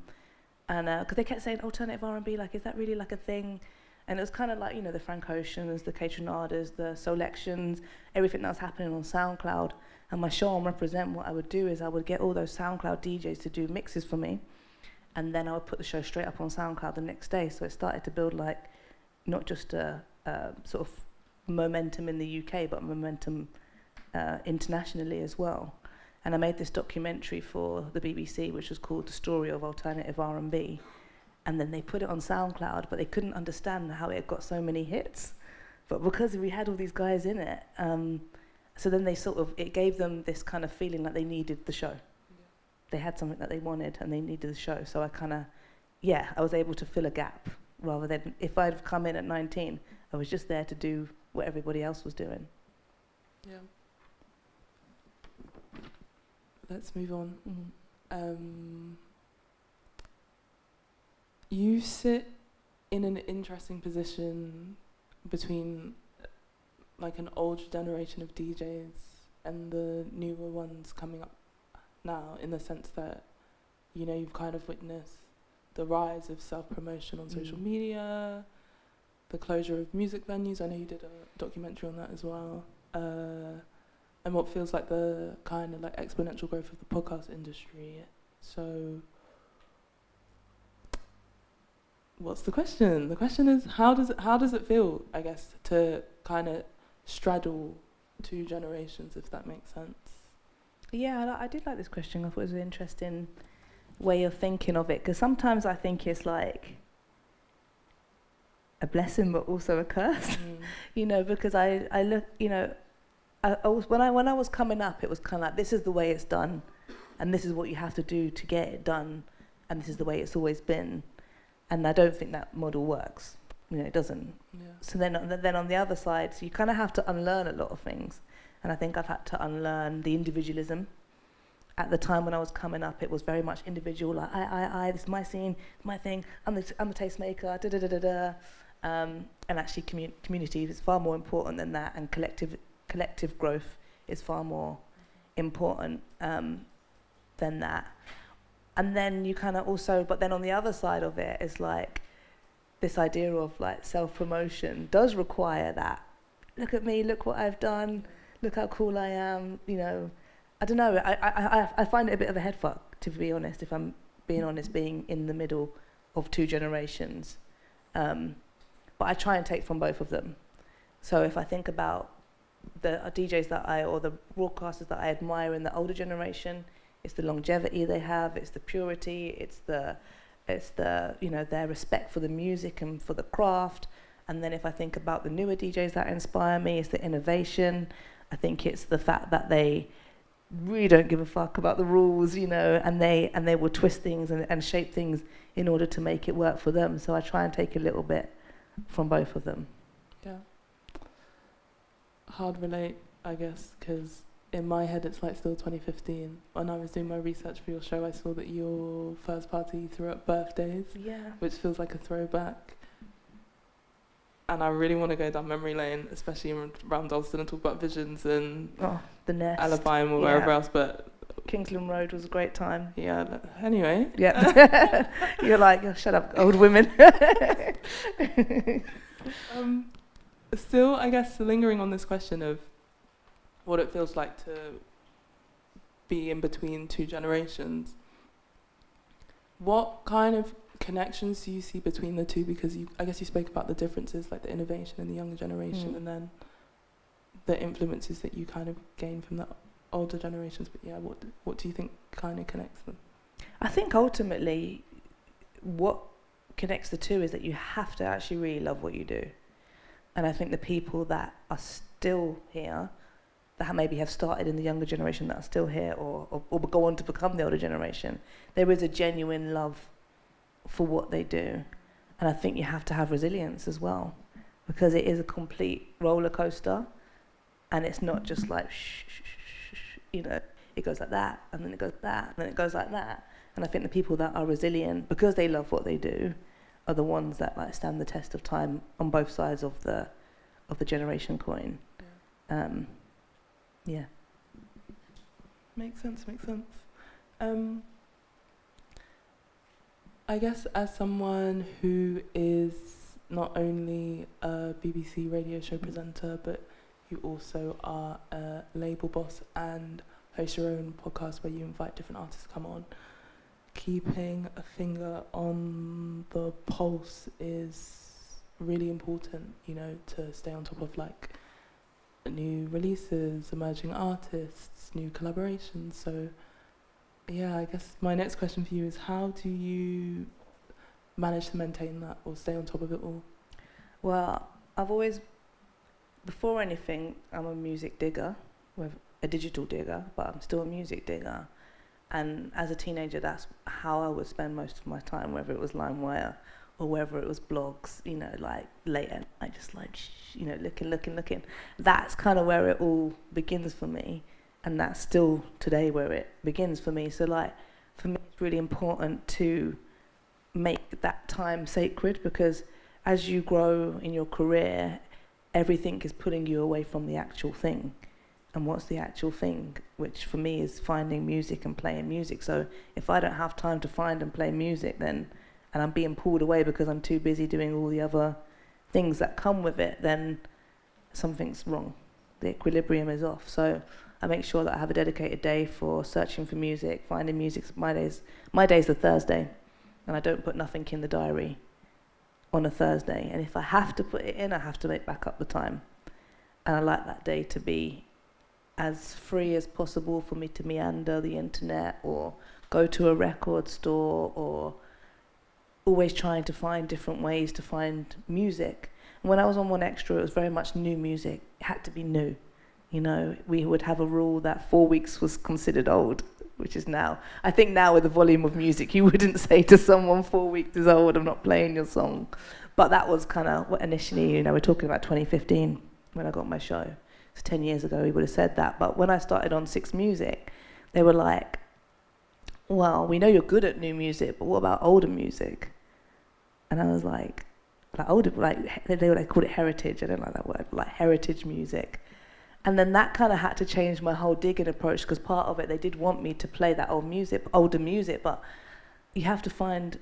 and because they kept saying alternative R&B, like, is that really like a thing? And it was kind of like, you know, the Frank Oceans, the Catronadas, the Solections, everything that was happening on SoundCloud. And my show on Represent, what I would do is I would get all those SoundCloud DJs to do mixes for me, and then I would put the show straight up on SoundCloud the next day. So it started to build like not just a sort of momentum in the UK, but momentum internationally as well. And I made this documentary for the BBC, which was called The Story of Alternative R&B. And then they put it on SoundCloud, but they couldn't understand how it got so many hits. But because we had all these guys in it, so then it gave them this kind of feeling like they needed the show. Yeah. They had something that they wanted and they needed the show. So I was able to fill a gap, rather than if I'd come in at 19, I was just there to do what everybody else was doing. Yeah. Let's move on. Mm-hmm. You sit in an interesting position between like an older generation of DJs and the newer ones coming up now, in the sense that, you know, you've kind of witnessed the rise of self-promotion on social media, the closure of music venues. I know you did a documentary on that as well. And what feels like the kind of like exponential growth of the podcast industry. So what's the question? The question is, how does it feel, I guess, to kind of straddle two generations, if that makes sense? Yeah, I did like this question. I thought it was an interesting way of thinking of it, because sometimes I think it's like a blessing but also a curse. You know, because I look, you know, I was, when I was coming up, it was kind of like, this is the way it's done, and this is what you have to do to get it done, and this is the way it's always been. And I don't think that model works. You know, it doesn't. Yeah. So then on the other side, so you kind of have to unlearn a lot of things. And I think I've had to unlearn the individualism. At the time when I was coming up, it was very much individual, like I, this is my scene, my thing, I'm the tastemaker, and actually community is far more important than that, and collective growth is far more important than that. And then you kind of also, but then on the other side of it is like this idea of like self-promotion does require that. Look at me, look what I've done, look how cool I am, you know. I don't know, I find it a bit of a head fuck, to be honest, if I'm being honest, being in the middle of two generations. But I try and take from both of them. So if I think about the DJs or the broadcasters that I admire in the older generation, it's the longevity they have, it's the purity, it's the you know, their respect for the music and for the craft. And then if I think about the newer DJs that inspire me, it's the innovation. I think it's the fact that they really don't give a fuck about the rules, you know, and they will twist things and shape things in order to make it work for them. So I try and take a little bit from both of them. Yeah. Hard relate, I guess, because in my head it's like still 2015. When I was doing my research for your show, I saw that your first party threw up birthdays, which feels like a throwback. And I really want to go down memory lane, especially around Dalston, and talk about Visions and the Nest, Alibi and wherever else. But Kingsland Road was a great time. Yeah. Anyway. Yeah. You're like, oh, shut up, old women. Still, I guess, lingering on this question of what it feels like to be in between two generations. What kind of connections do you see between the two? Because I guess you spoke about the differences, like the innovation in the younger generation, and then the influences that you kind of gain from the older generations. But yeah, what do you think kind of connects them? I think ultimately what connects the two is that you have to actually really love what you do. And I think the people that are still here, that maybe have started in the younger generation, that are still here or go on to become the older generation, there is a genuine love for what they do. And I think you have to have resilience as well, because it is a complete roller coaster, and it's not just like you know, it goes like that, and then it goes that, and then it goes like that. And I think the people that are resilient because they love what they do are the ones that like stand the test of time on both sides of the generation coin. Yeah. Makes sense. I guess as someone who is not only a BBC radio show presenter, but you also are a label boss and host your own podcast where you invite different artists to come on, keeping a finger on the pulse is really important, you know, to stay on top of like new releases, emerging artists, new collaborations. So yeah, I guess my next question for you is, how do you manage to maintain that or stay on top of it all? Well, I've always, before anything, I'm a music digger, a digital digger, but I'm still a music digger. And as a teenager, that's how I would spend most of my time, whether it was LimeWire or whether it was blogs, you know, like late at night, just like, you know, looking. That's kind of where it all begins for me. And that's still today where it begins for me. So like, for me, it's really important to make that time sacred, because as you grow in your career, everything is pulling you away from the actual thing. And what's the actual thing? Which for me is finding music and playing music. So if I don't have time to find and play music, then, and I'm being pulled away because I'm too busy doing all the other things that come with it, then something's wrong. The equilibrium is off. So I make sure that I have a dedicated day for searching for music, finding music. My day's the Thursday, and I don't put nothing in the diary on a Thursday, and if I have to put it in, I have to make back up the time. And I like that day to be as free as possible for me to meander the internet or go to a record store, or always trying to find different ways to find music. And when I was on One Extra, it was very much new music. It had to be new. You know, we would have a rule that 4 weeks was considered old, which is now. I think now with the volume of music, you wouldn't say to someone 4 weeks is old, I'm not playing your song. But that was kind of what initially, you know, we're talking about 2015 when I got my show. So 10 years ago, we would have said that. But when I started on Six Music, they were like, well, we know you're good at new music, but what about older music? And I was like older, like they called it heritage. I don't like that word, but like heritage music. And then that kind of had to change my whole digging approach, because part of it, they did want me to play that older music, but you have to find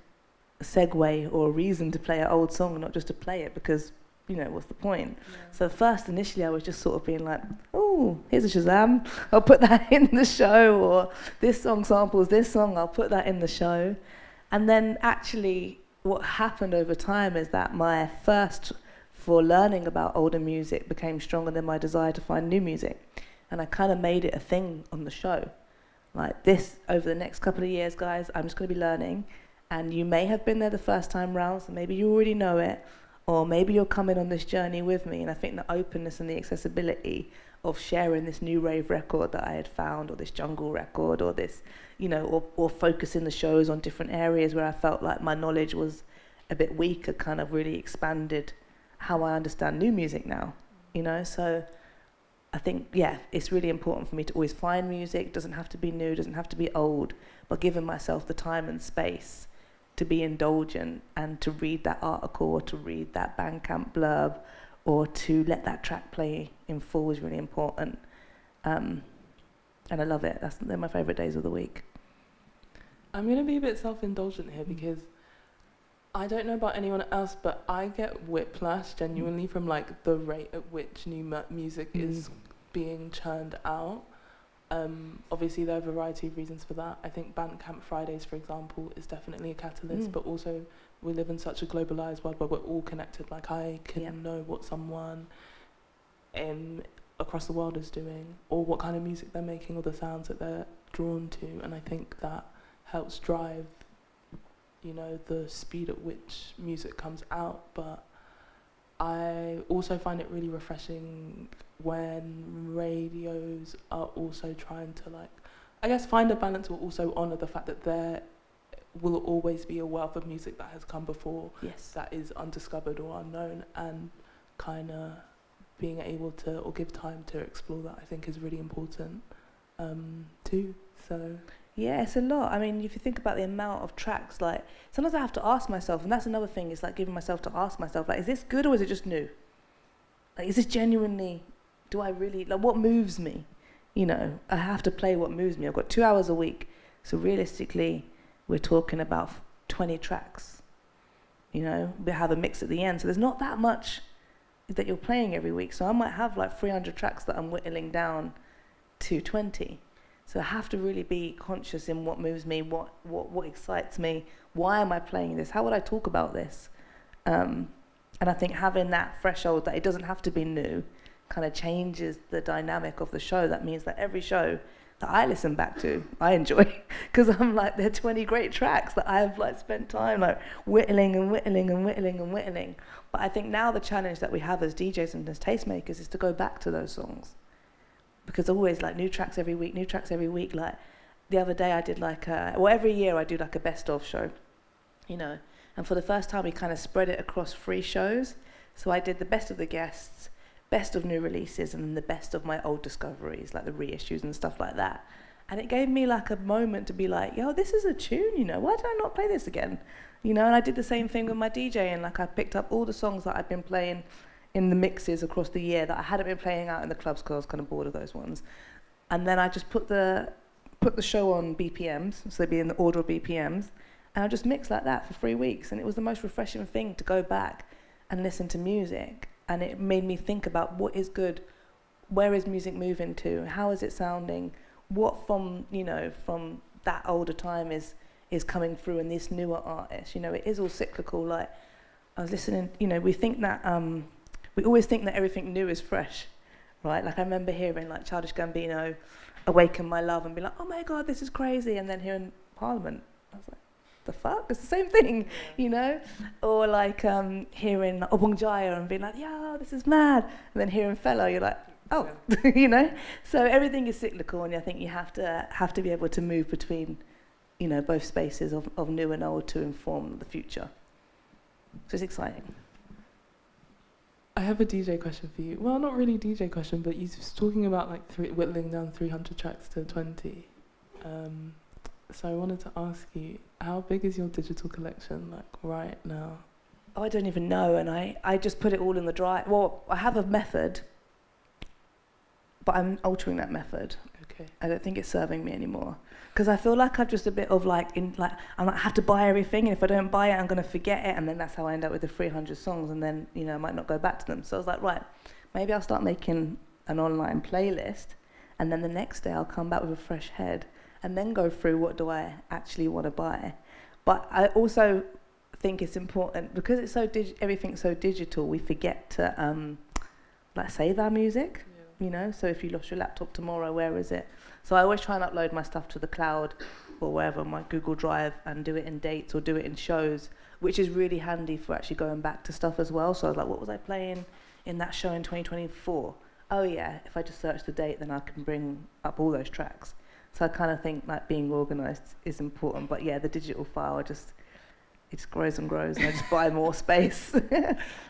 a segue or a reason to play an old song, not just to play it, because, you know, what's the point? Yeah. So first, initially, I was just sort of being like, oh, here's a Shazam, I'll put that in the show, or this song samples this song, I'll put that in the show. And then actually, what happened over time is that my thirst for learning about older music became stronger than my desire to find new music. And I kind of made it a thing on the show. Like this, over the next couple of years, guys, I'm just going to be learning. And you may have been there the first time round, so maybe you already know it, or maybe you're coming on this journey with me. And I think the openness and the accessibility of sharing this new rave record that I had found, or this jungle record, or this, you know, or focusing the shows on different areas where I felt like my knowledge was a bit weaker, kind of really expanded how I understand new music now, you know. So I think, yeah, it's really important for me to always find music. It doesn't have to be new, doesn't have to be old, but giving myself the time and space to be indulgent and to read that article, or to read that Bandcamp blurb, or to let that track play in full is really important. And I love it. They're my favourite days of the week. I'm going to be a bit self-indulgent here, because I don't know about anyone else, but I get whiplash genuinely from like the rate at which new music is being churned out. Obviously, there are a variety of reasons for that. I think Bandcamp Fridays, for example, is definitely a catalyst, but also we live in such a globalized world where we're all connected. Like I can know what someone across the world is doing, or what kind of music they're making, or the sounds that they're drawn to, and I think that helps drive, you know, the speed at which music comes out. But I also find it really refreshing when radios are also trying to, like, I guess, find a balance, or also honour the fact that there will always be a wealth of music that has come before, that is undiscovered or unknown, and kind of being able to, or give time to explore that, I think is really important too. So yeah, it's a lot. I mean, if you think about the amount of tracks, like, sometimes I have to ask myself, and that's another thing, is like giving myself to ask myself, like, is this good or is it just new? Like, is this genuinely, do I really, like, what moves me? You know, I have to play what moves me. I've got 2 hours a week, so realistically, we're talking about 20 tracks. You know, we have a mix at the end, so there's not that much that you're playing every week. So I might have like 300 tracks that I'm whittling down to 20. So I have to really be conscious in what moves me, what excites me, why am I playing this, how would I talk about this? And I think having that threshold that it doesn't have to be new kind of changes the dynamic of the show. That means that every show that I listen back to, I enjoy, because I'm like, there are 20 great tracks that I've like spent time like whittling and whittling and whittling and whittling. But I think now the challenge that we have as DJs and as tastemakers is to go back to those songs. Because always like new tracks every week. Like the other day I did like every year I do like a best of show, you know. And for the first time we kind of spread it across 3 shows. So I did the best of the guests, best of new releases, and then the best of my old discoveries, like the reissues and stuff like that. And it gave me like a moment to be like, yo, this is a tune, you know, why did I not play this again? You know, and I did the same thing with my DJing. Like I picked up all the songs that I'd been playing in the mixes across the year that I hadn't been playing out in the clubs because I was kind of bored of those ones. And then I just put the show on BPMs, so they'd be in the order of BPMs, and I just mixed like that for 3 weeks. And it was the most refreshing thing to go back and listen to music. And it made me think about what is good, where is music moving to, how is it sounding, what from that older time is coming through in this newer artist. You know, it is all cyclical. Like I was listening, you know, we always think that everything new is fresh, right? Like I remember hearing like Childish Gambino, Awaken My Love, and be like, oh my God, this is crazy. And then hearing Parliament, I was like, the fuck? It's the same thing, you know? Or like hearing Obong Jaya and being like, yeah, this is mad. And then hearing Fellow, you're like, oh, you know? So everything is cyclical, and I think you have to be able to move between, you know, both spaces of new and old to inform the future. So it's exciting. I have a DJ question for you. Well, not really a DJ question, but you was talking about like whittling down 300 tracks to 20. So I wanted to ask you, how big is your digital collection like right now? Oh, I don't even know, and I just put it all in the drive. Well, I have a method, but I'm altering that method. Okay. I don't think it's serving me anymore. Because I feel like I've just a bit of I have to buy everything, and if I don't buy it, I'm going to forget it, and then that's how I end up with the 300 songs, and then, you know, I might not go back to them. So I was like, right, maybe I'll start making an online playlist, and then the next day I'll come back with a fresh head, and then go through what do I actually want to buy. But I also think it's important, because it's so everything's so digital, we forget to save our music. You know, so if you lost your laptop tomorrow, where is it? So I always try and upload my stuff to the cloud or wherever, my Google Drive, and do it in dates or do it in shows, which is really handy for actually going back to stuff as well. So I was like, what was I playing in that show in 2024? Oh yeah, if I just search the date, then I can bring up all those tracks. So I kind of think like being organised is important. But yeah, the digital file, it just grows and grows, and I just buy more space.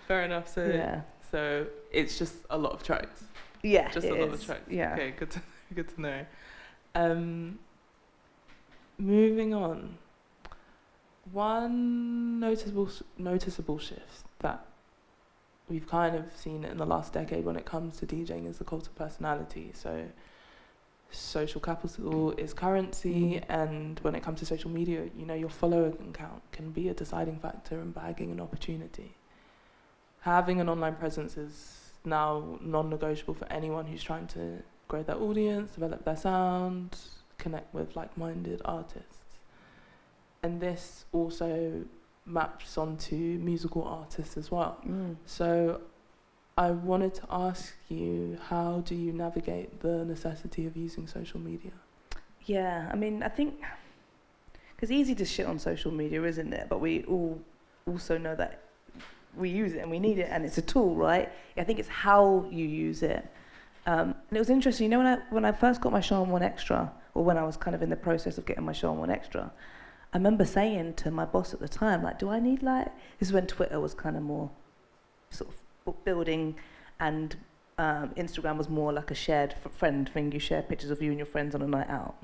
Fair enough. So yeah. So it's just a lot of tracks. Yeah, just a lot of tracks. Yeah. Okay, good to know. Moving on. One noticeable shift that we've kind of seen in the last decade when it comes to DJing is the cult of personality. So social capital is currency, and when it comes to social media, you know, your follower count can be a deciding factor in bagging an opportunity. Having an online presence is now non-negotiable for anyone who's trying to grow their audience, develop their sound, connect with like-minded artists. And this also maps onto musical artists as well. So I wanted to ask you, how do you navigate the necessity of using social media? Yeah, I mean, I think, because it's easy to shit on social media, isn't it? But we all also know that we use it and we need it, and it's a tool, right? I think it's how you use it. And it was interesting, you know, when I first got my show on 1Extra, or when I was kind of in the process of getting my show on 1Extra, I remember saying to my boss at the time, like, do I need this is when Twitter was kind of more sort of book building, and Instagram was more like a shared friend thing. You share pictures of you and your friends on a night out.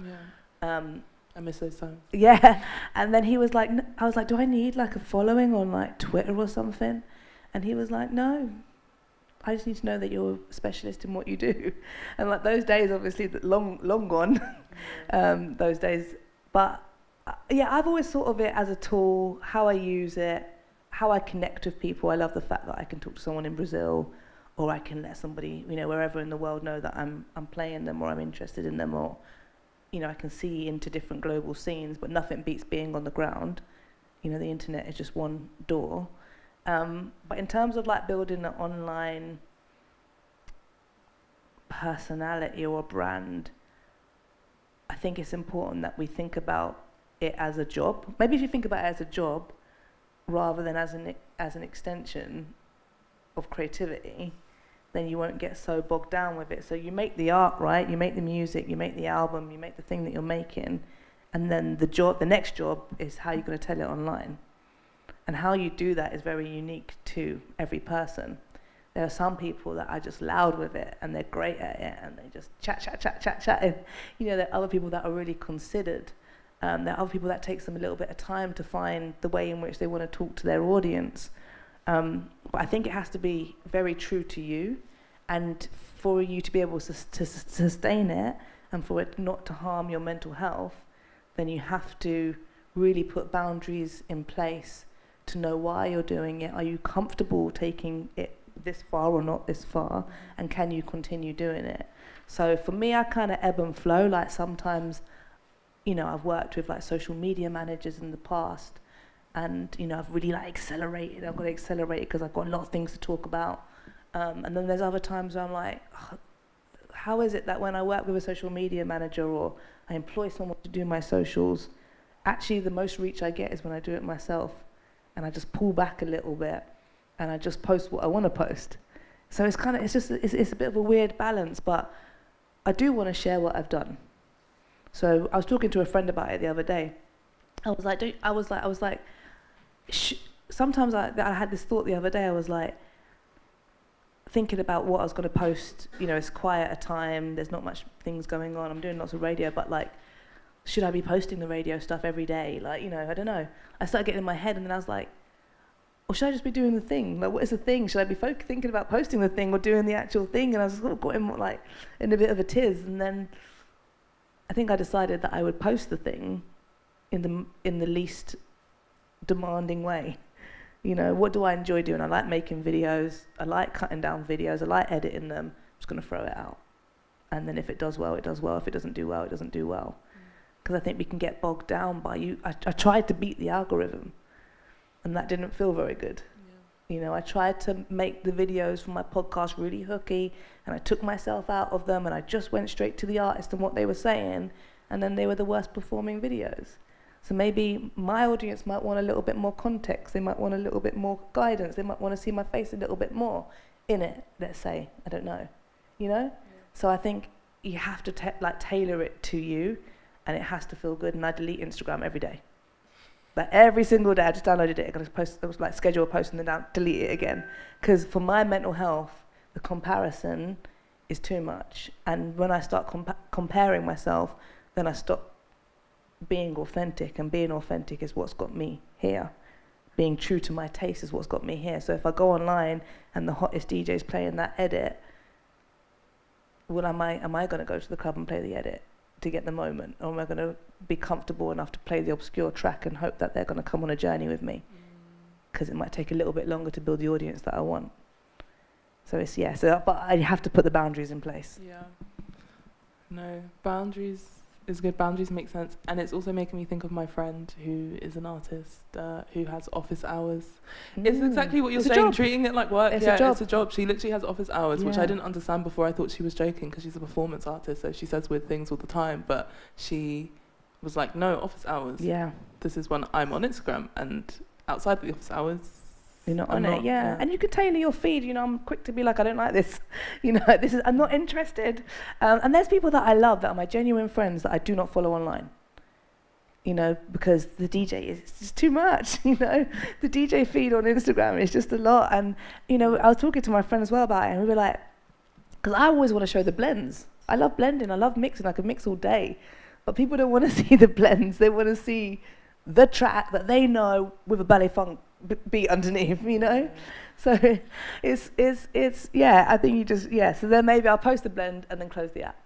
Yeah. I miss those times. Yeah, and then he was like, I was like, do I need like a following on like Twitter or something? And he was like, no, I just need to know that you're a specialist in what you do. And like those days, obviously, long gone, those days. But yeah, I've always thought of it as a tool, how I use it, how I connect with people. I love the fact that I can talk to someone in Brazil, or I can let somebody, you know, wherever in the world know that I'm playing them, or I'm interested in them, or, you know, I can see into different global scenes, but nothing beats being on the ground. You know, the internet is just one door. But in terms of like building an online personality or brand, I think it's important that we think about it as a job. Maybe if you think about it as a job rather than as an extension of creativity, then you won't get so bogged down with it. So you make the art, right? You make the music, you make the album, you make the thing that you're making, and then the next job is how you're going to tell it online. And how you do that is very unique to every person. There are some people that are just loud with it, and they're great at it, and they just chat. And, you know, there are other people that are really considered. There are other people that takes them a little bit of time to find the way in which they want to talk to their audience. But I think it has to be very true to you, and for you to be able to sustain it, and for it not to harm your mental health, then you have to really put boundaries in place to know why you're doing it. Are you comfortable taking it this far or not this far, and can you continue doing it? So for me, I kind of ebb and flow. Like sometimes, you know, I've worked with like social media managers in the past, and I've really like accelerated. I've got to accelerate because I've got a lot of things to talk about. And then there's other times where I'm like, how is it that when I work with a social media manager or I employ someone to do my socials, actually the most reach I get is when I do it myself, and I just pull back a little bit and I just post what I want to post. So it's a bit of a weird balance, but I do want to share what I've done. So I was talking to a friend about it the other day. I was like, sometimes I had this thought the other day. I was like, thinking about what I was going to post. It's quiet a time. There's not much things going on. I'm doing lots of radio, but like, should I be posting the radio stuff every day? Like, I don't know. I started getting in my head, and then I was like, or should I just be doing the thing? Like, what is the thing? Should I be thinking about posting the thing or doing the actual thing? And I was sort of got in a bit of a tiz, and then I think I decided that I would post the thing in the least demanding way. What do I enjoy doing? I like making videos. I like cutting down videos. I like editing them. I'm just going to throw it out. And then if it does well, it does well. If it doesn't do well, it doesn't do well. Because I think we can get bogged down by you. I tried to beat the algorithm, and that didn't feel very good. Yeah. I tried to make the videos for my podcast really hooky, and I took myself out of them, and I just went straight to the artist and what they were saying, and then they were the worst performing videos. So maybe my audience might want a little bit more context. They might want a little bit more guidance. They might want to see my face a little bit more in it, let's say. I don't know. Yeah. So I think you have to tailor it to you, and it has to feel good. And I delete Instagram every day. Like every single day, I just downloaded it. I was like schedule a post and then delete it again. Because for my mental health, the comparison is too much. And when I start comparing myself, then I stop being authentic, and being authentic is what's got me here. Being true to my taste is what's got me here. So if I go online and the hottest DJ's playing that edit, well, am I going to go to the club and play the edit to get the moment, or am I going to be comfortable enough to play the obscure track and hope that they're going to come on a journey with me? Because it might take a little bit longer to build the audience that I want. So but I have to put the boundaries in place. Yeah. No, boundaries is good. Boundaries make sense, and it's also making me think of my friend who is an artist who has office hours. It's exactly what you're saying, treating it like work. It's a job. She literally has office hours, which I didn't understand before. I thought she was joking because she's a performance artist, so she says weird things all the time, but she was like, no, office hours. Yeah. This is when I'm on Instagram, and outside the office hours, you're not on it, yeah. And you could tailor your feed. I'm quick to be like, I don't like this. I'm not interested. And there's people that I love that are my genuine friends that I do not follow online. Because the DJ is just too much. The DJ feed on Instagram is just a lot. And I was talking to my friend as well about it, and we were like, because I always want to show the blends. I love blending. I love mixing. I could mix all day, but people don't want to see the blends. They want to see the track that they know with a ballet funk beat underneath, So it's I think you just, so then maybe I'll post the blend and then close the app,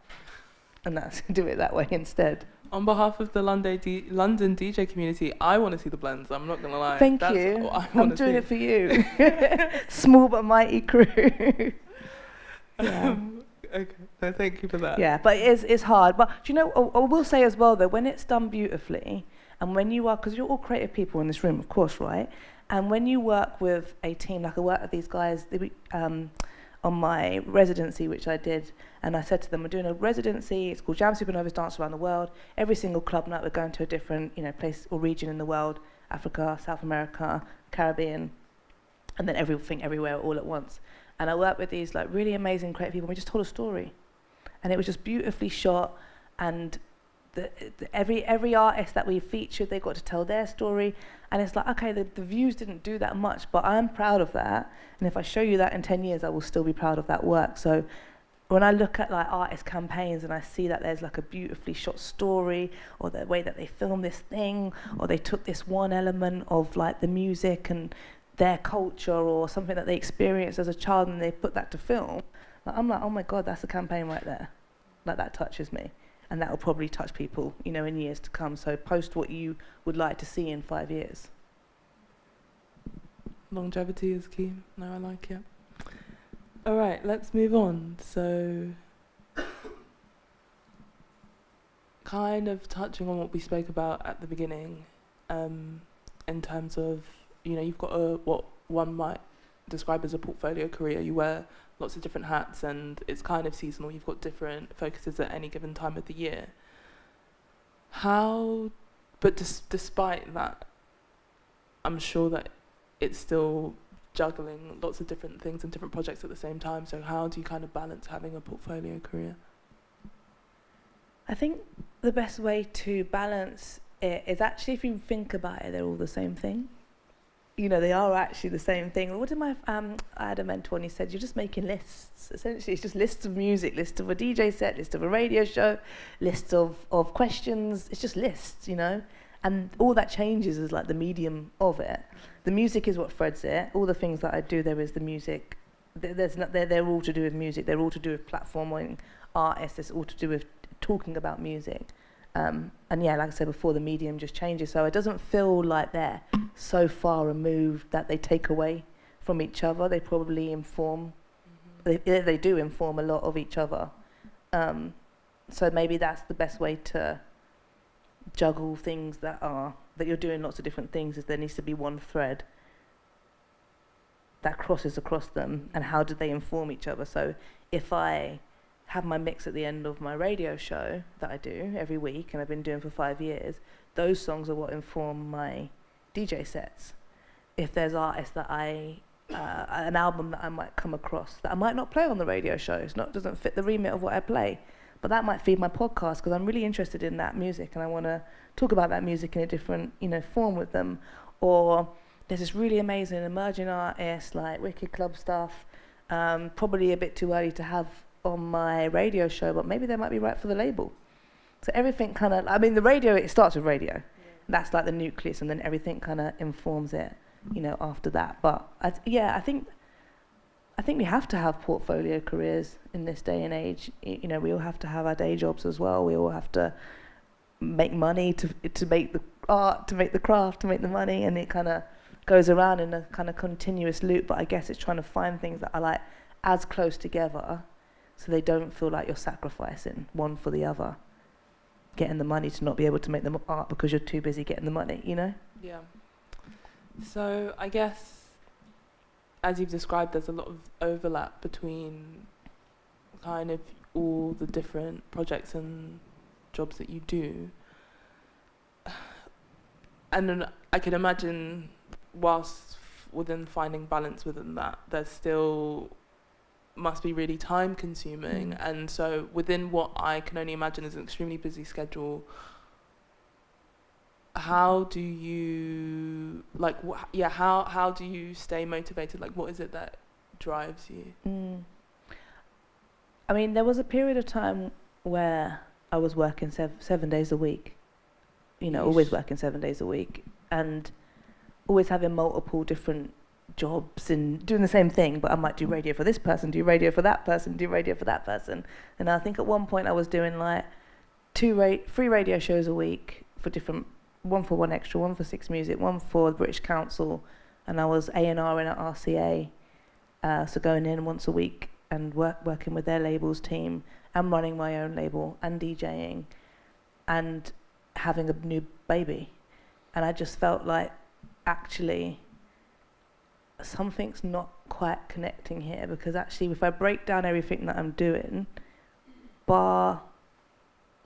and do it that way instead. On behalf of the London DJ community, I want to see the blends. I'm not gonna lie. Thank you. I'm doing it for you. Small but mighty crew. Yeah. Okay. No, thank you for that. Yeah, but it's hard. But I will say as well though, when it's done beautifully, and when you are, because you're all creative people in this room, of course, right? And when you work with a team, like I work with these guys on my residency, which I did, and I said to them, we're doing a residency, it's called Jamz Supernova Dance Around the World. Every single club night we're going to a different place or region in the world, Africa, South America, Caribbean, and then everything everywhere all at once. And I worked with these really amazing creative people, and we just told a story. And it was just beautifully shot, and every artist that we featured, they got to tell their story, and it's like, okay, the views didn't do that much, but I'm proud of that, and if I show you that in 10 years, I will still be proud of that work. So when I look at artist campaigns and I see that there's a beautifully shot story, or the way that they filmed this thing, or they took this one element of the music and their culture or something that they experienced as a child and they put that to film, I'm like, oh my God, that's a campaign right there. That touches me. And that will probably touch people, in years to come. So post what you would like to see in 5 years. Longevity is key. No, I like it. All right, let's move on. So, kind of touching on what we spoke about at the beginning, in terms of, you know, you've got a what one might describe as a portfolio career. You wear lots of different hats, and it's kind of seasonal. You've got different focuses at any given time of the year. But despite that, I'm sure that it's still juggling lots of different things and different projects at the same time. So how do you kind of balance having a portfolio career? I think the best way to balance it is actually, if you think about it, they're all the same thing. You know, they are actually the same thing. What did I had a mentor and he said, you're just making lists. Essentially, it's just lists of music, lists of a DJ set, list of a radio show, lists of questions. It's just lists, you know? And all that changes is like the medium of it. The music is what threads it. All the things that I do, there is the music. They're all to do with music. They're all to do with platforming artists. It's all to do with talking about music. And yeah, like I said before, the medium just changes. So it doesn't feel like they're so far removed that they take away from each other. They probably inform, they do inform a lot of each other. So maybe that's the best way to juggle things that you're doing lots of different things, is there needs to be one thread that crosses across them, and how do they inform each other. So if I have my mix at the end of my radio show that I do every week, and I've been doing for 5 years, those songs are what inform my DJ sets. If there's artists that an album that I might come across that I might not play on the radio show, doesn't fit the remit of what I play, but that might feed my podcast because I'm really interested in that music and I want to talk about that music in a different, form with them. Or there's this really amazing emerging artist like Wicked Club stuff, probably a bit too early to have on my radio show, but maybe they might be right for the label. So everything kind of, the radio, it starts with radio. That's like the nucleus, and then everything kind of informs it, after that. But I think we have to have portfolio careers in this day and age. We all have to have our day jobs as well. We all have to make money to make the art, to make the craft, to make the money, and it kind of goes around in a kind of continuous loop. But I guess it's trying to find things that are like as close together, so they don't feel like you're sacrificing one for the other, getting the money to not be able to make the art because you're too busy getting the money, Yeah. So I guess, as you've described, there's a lot of overlap between kind of all the different projects and jobs that you do. And then I can imagine, whilst within finding balance within that, there's still must be really time consuming. And so within what I can only imagine is an extremely busy schedule, how do you how do you stay motivated? Like, what is it that drives you? There was a period of time where I was working 7 days a week, always working 7 days a week, and always having multiple different jobs and doing the same thing, but I might do radio for this person, do radio for that person, do radio for that person. And I think at one point I was doing like 3 radio shows a week for different, one for One Extra, one for Six Music, one for the British Council, and I was A&R in at RCA, so going in once a week and working with their labels team and running my own label and DJing and having a new baby. And I just felt like actually something's not quite connecting here, because actually if I break down everything that I'm doing, bar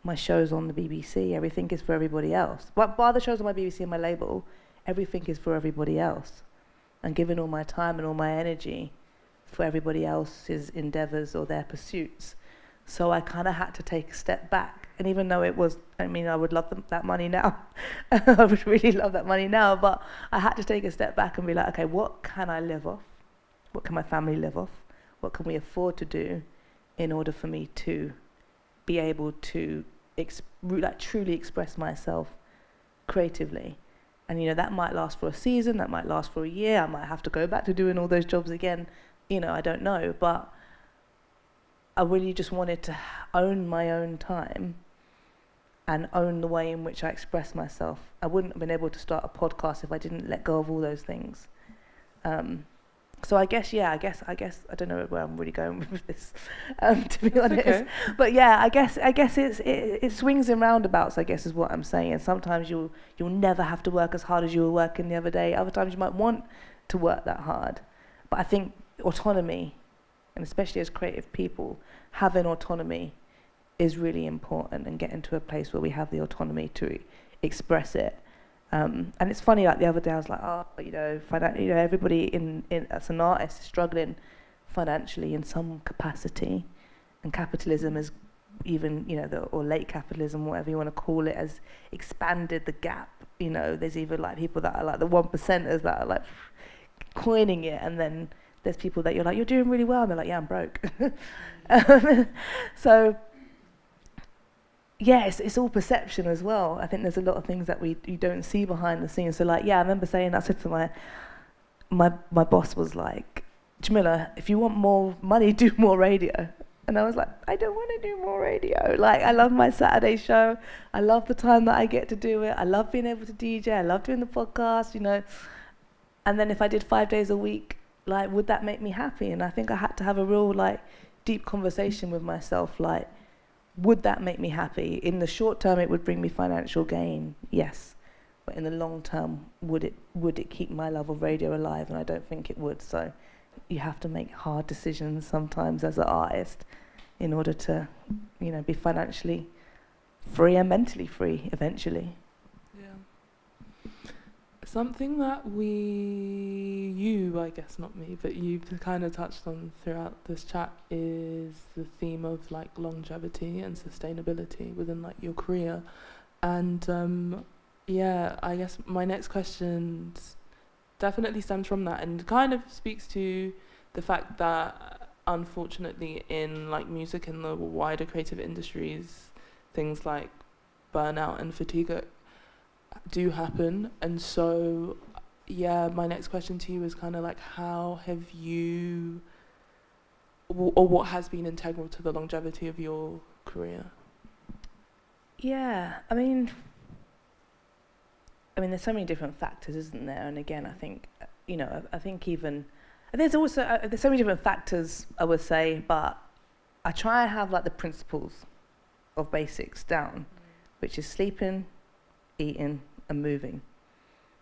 my shows on the BBC, everything is for everybody else. But bar the shows on my BBC and my label, everything is for everybody else. And giving all my time and all my energy for everybody else's endeavours or their pursuits. So I kind of had to take a step back. And even though I would love that money now. I would really love that money now. But I had to take a step back and be like, okay, what can I live off? What can my family live off? What can we afford to do in order for me to be able to truly express myself creatively? And, that might last for a season. That might last for a year. I might have to go back to doing all those jobs again. I don't know. But I really just wanted to own my own time and own the way in which I express myself. I wouldn't have been able to start a podcast if I didn't let go of all those things. So So I guess I don't know where I'm really going with this, to be honest. Okay. But yeah, I guess it swings and roundabouts, I guess, is what I'm saying. Sometimes you'll never have to work as hard as you were working the other day. Other times you might want to work that hard. But I think autonomy, and especially as creative people, having autonomy is really important, and getting to a place where we have the autonomy to express it. And it's funny, like the other day I was like, everybody in as an artist is struggling financially in some capacity, and capitalism is even, or late capitalism, whatever you want to call it, has expanded the gap. There's even like people that are like the 1%ers that are like coining it, and then there's people that you're like, you're doing really well, and they're like, yeah, I'm broke. So yeah, it's all perception as well. I think there's a lot of things that you don't see behind the scenes. So like, yeah, I remember saying, I said to my boss was like, Jamila, if you want more money, do more radio. And I was like, I don't want to do more radio. Like, I love my Saturday show. I love the time that I get to do it. I love being able to DJ. I love doing the podcast, And then if I did 5 days a week, like, would that make me happy? And I think I had to have a real, like, deep conversation with myself, like, would that make me happy? In the short term, it would bring me financial gain, yes. But in the long term, would it keep my love of radio alive? And I don't think it would. So you have to make hard decisions sometimes as an artist in order to, be financially free and mentally free eventually. Yeah. Something that you, I guess not me, but you've kind of touched on throughout this chat is the theme of like longevity and sustainability within like your career. And I guess my next question definitely stems from that, and kind of speaks to the fact that unfortunately in like music and the wider creative industries, things like burnout and fatigue do happen. And so my next question to you is kind of like, how have you, or what has been integral to the longevity of your career? Yeah, I mean there's so many different factors, isn't there? And again, I think there's also there's so many different factors, I would say, but I try and have like the principles of basics down, which is sleeping, eating, and moving.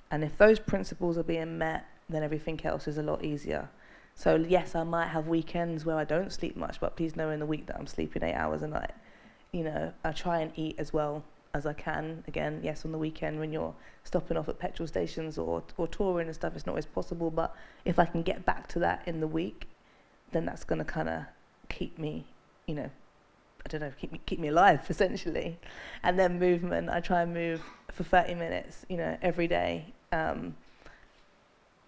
And if those principles are being met, then everything else is a lot easier. So yes, I might have weekends where I don't sleep much, but please know in the week that I'm sleeping 8 hours a night. I try and eat as well as I can. Again, yes, on the weekend when you're stopping off at petrol stations or touring and stuff, it's not always possible, but if I can get back to that in the week, then that's going to kind of keep me, keep me alive, essentially. And then movement, I try and move for 30 minutes, every day,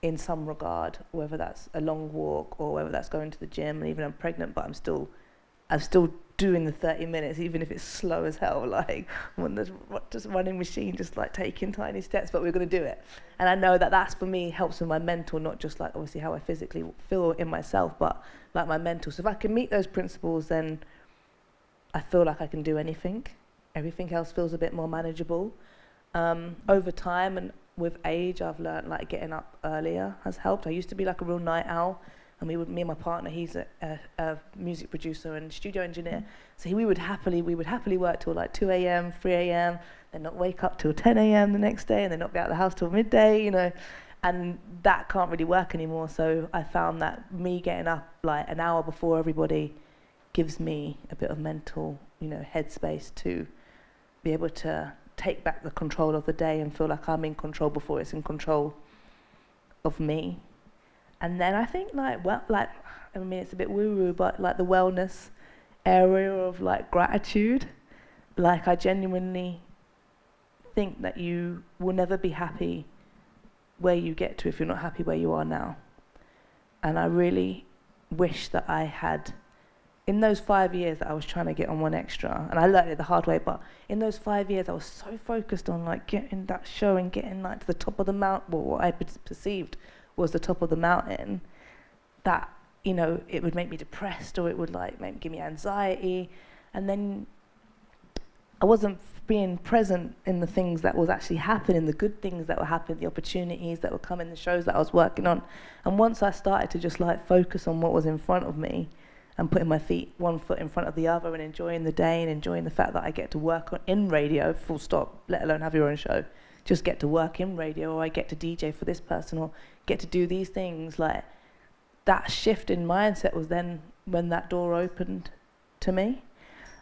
in some regard, whether that's a long walk or whether that's going to the gym. And even I'm pregnant, but I'm still doing the 30 minutes, even if it's slow as hell, like on the just running machine, just like taking tiny steps, but we're going to do it. And I know that that's, for me, helps with my mental, not just like obviously how I physically feel in myself, but like my mental. So if I can meet those principles, then I feel like I can do anything. Everything else feels a bit more manageable. Over time and with age, I've learned like getting up earlier has helped. I used to be like a real night owl, and me and my partner, he's a music producer and studio engineer, so we would happily work till like 2 a.m, 3 a.m, then not wake up till 10 a.m. the next day, and then not be out of the house till midday, and that can't really work anymore. So I found that me getting up like an hour before everybody gives me a bit of mental, headspace to be able to take back the control of the day and feel like I'm in control before it's in control of me. And then I think it's a bit woo-woo, but like the wellness area of like gratitude, like I genuinely think that you will never be happy where you get to if you're not happy where you are now. And I really wish that I had, in those 5 years that I was trying to get on One Extra, and I learned it the hard way, but in those 5 years I was so focused on like getting that show and getting like to the top of the mountain, well, what I perceived was the top of the mountain, that it would make me depressed, or it would like give me anxiety. And then I wasn't being present in the things that was actually happening, the good things that were happening, the opportunities that were coming, the shows that I was working on. And once I started to just like focus on what was in front of me and putting my feet one foot in front of the other and enjoying the day and enjoying the fact that I get to work in radio, full stop, let alone have your own show, just get to work in radio, or I get to DJ for this person, or get to do these things, like that shift in mindset was then when that door opened to me.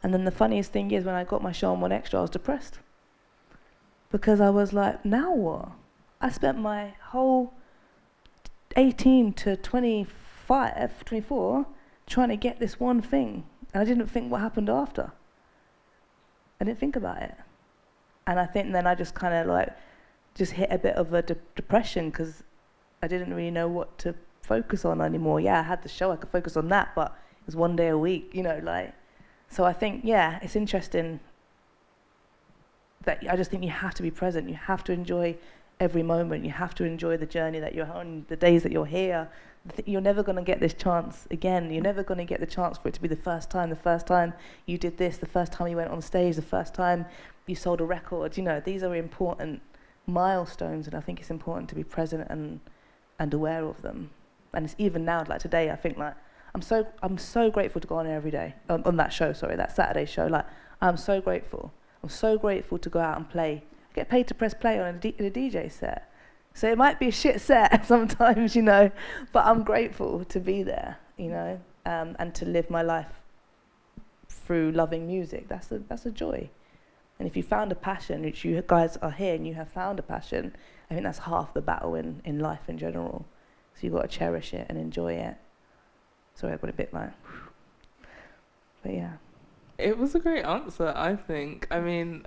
And then the funniest thing is when I got my show on 1Xtra, I was depressed. Because I was like, now what? I spent my whole 18 to 25, 24 trying to get this one thing. And I didn't think what happened after. I didn't think about it. And I think then I just kind of like, just hit a bit of a depression because I didn't really know what to focus on anymore. Yeah, I had the show, I could focus on that, but it was one day a week, you know, like. So I think, yeah, it's interesting that I just think you have to be present. You have to enjoy every moment. You have to enjoy the journey that you're on, the days that you're here. You're never going to get this chance again. You're never going to get the chance for it to be the first time you did this, the first time you went on stage, the first time you sold a record. You know, these are important milestones, and I think it's important to be present and aware of them. And it's even now, like today, I think like, I'm so grateful to go on every day, on that show, sorry, that Saturday show. Like, I'm so grateful. I'm so grateful to go out and play. I get paid to press play on a DJ set. So it might be a shit set sometimes, you know, but I'm grateful to be there, you know, and to live my life through loving music. That's a joy. And if you found a passion, which you guys are here and you have found a passion, I think that's half the battle in life in general. So you've got to cherish it and enjoy it. Sorry, I got a bit like, but yeah. It was a great answer, I think. I mean,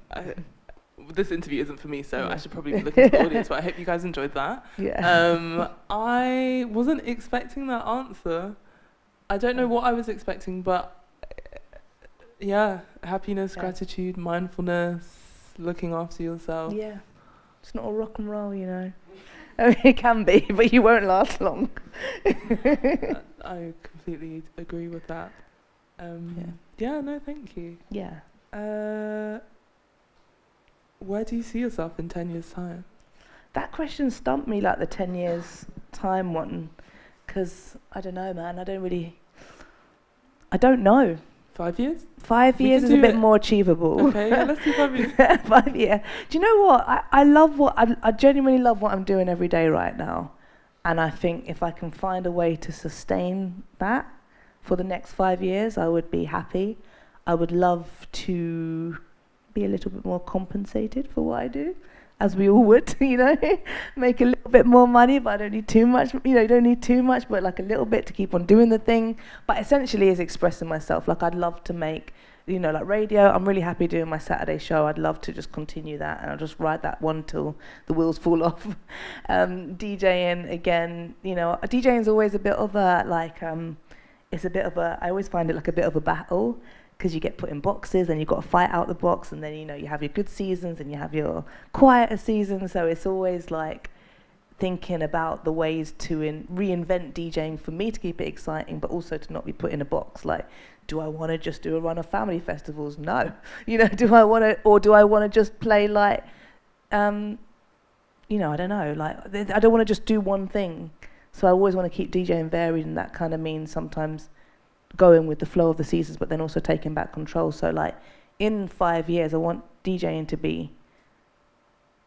this interview isn't for me, so I should probably be looking to the audience, but I hope you guys enjoyed that. Yeah. I wasn't expecting that answer. I don't know what I was expecting, but yeah, happiness, gratitude, mindfulness, looking after yourself. Yeah. It's not all rock and roll, you know. I mean, it can be, but you won't last long. I completely agree with that. Yeah, no, thank you. Yeah. Where do you see yourself in 10 years' time? That question stumped me, like the 10 years time one, because I don't know, man. I don't know. 5 years? 5 years is a bit more achievable. Okay, yeah, let's do 5 years. 5 years. Do you know what? I genuinely love what I'm doing every day right now. And I think if I can find a way to sustain that for the next 5 years, I would be happy. I would love to be a little bit more compensated for what I do, as we all would, you know, make a little bit more money, but I don't need too much, you know, you don't need too much, but like a little bit to keep on doing the thing. But essentially is expressing myself. Like I'd love to make, you know, like radio, I'm really happy doing my Saturday show. I'd love to just continue that, and I'll just ride that one till the wheels fall off. DJing again, you know, DJing is always a bit of a, like, it's a bit of a, I always find it like a bit of a battle, because you get put in boxes and you've got to fight out the box, and then, you know, you have your good seasons and you have your quieter seasons. So it's always like thinking about the ways to reinvent DJing for me to keep it exciting, but also to not be put in a box. Like, do I want to just do a run of family festivals? No. You know, do I want to just play like, you know, I don't know, like, I don't want to just do one thing. So I always want to keep DJing varied, and that kind of means sometimes going with the flow of the seasons, but then also taking back control. So like in 5 years, I want DJing to be,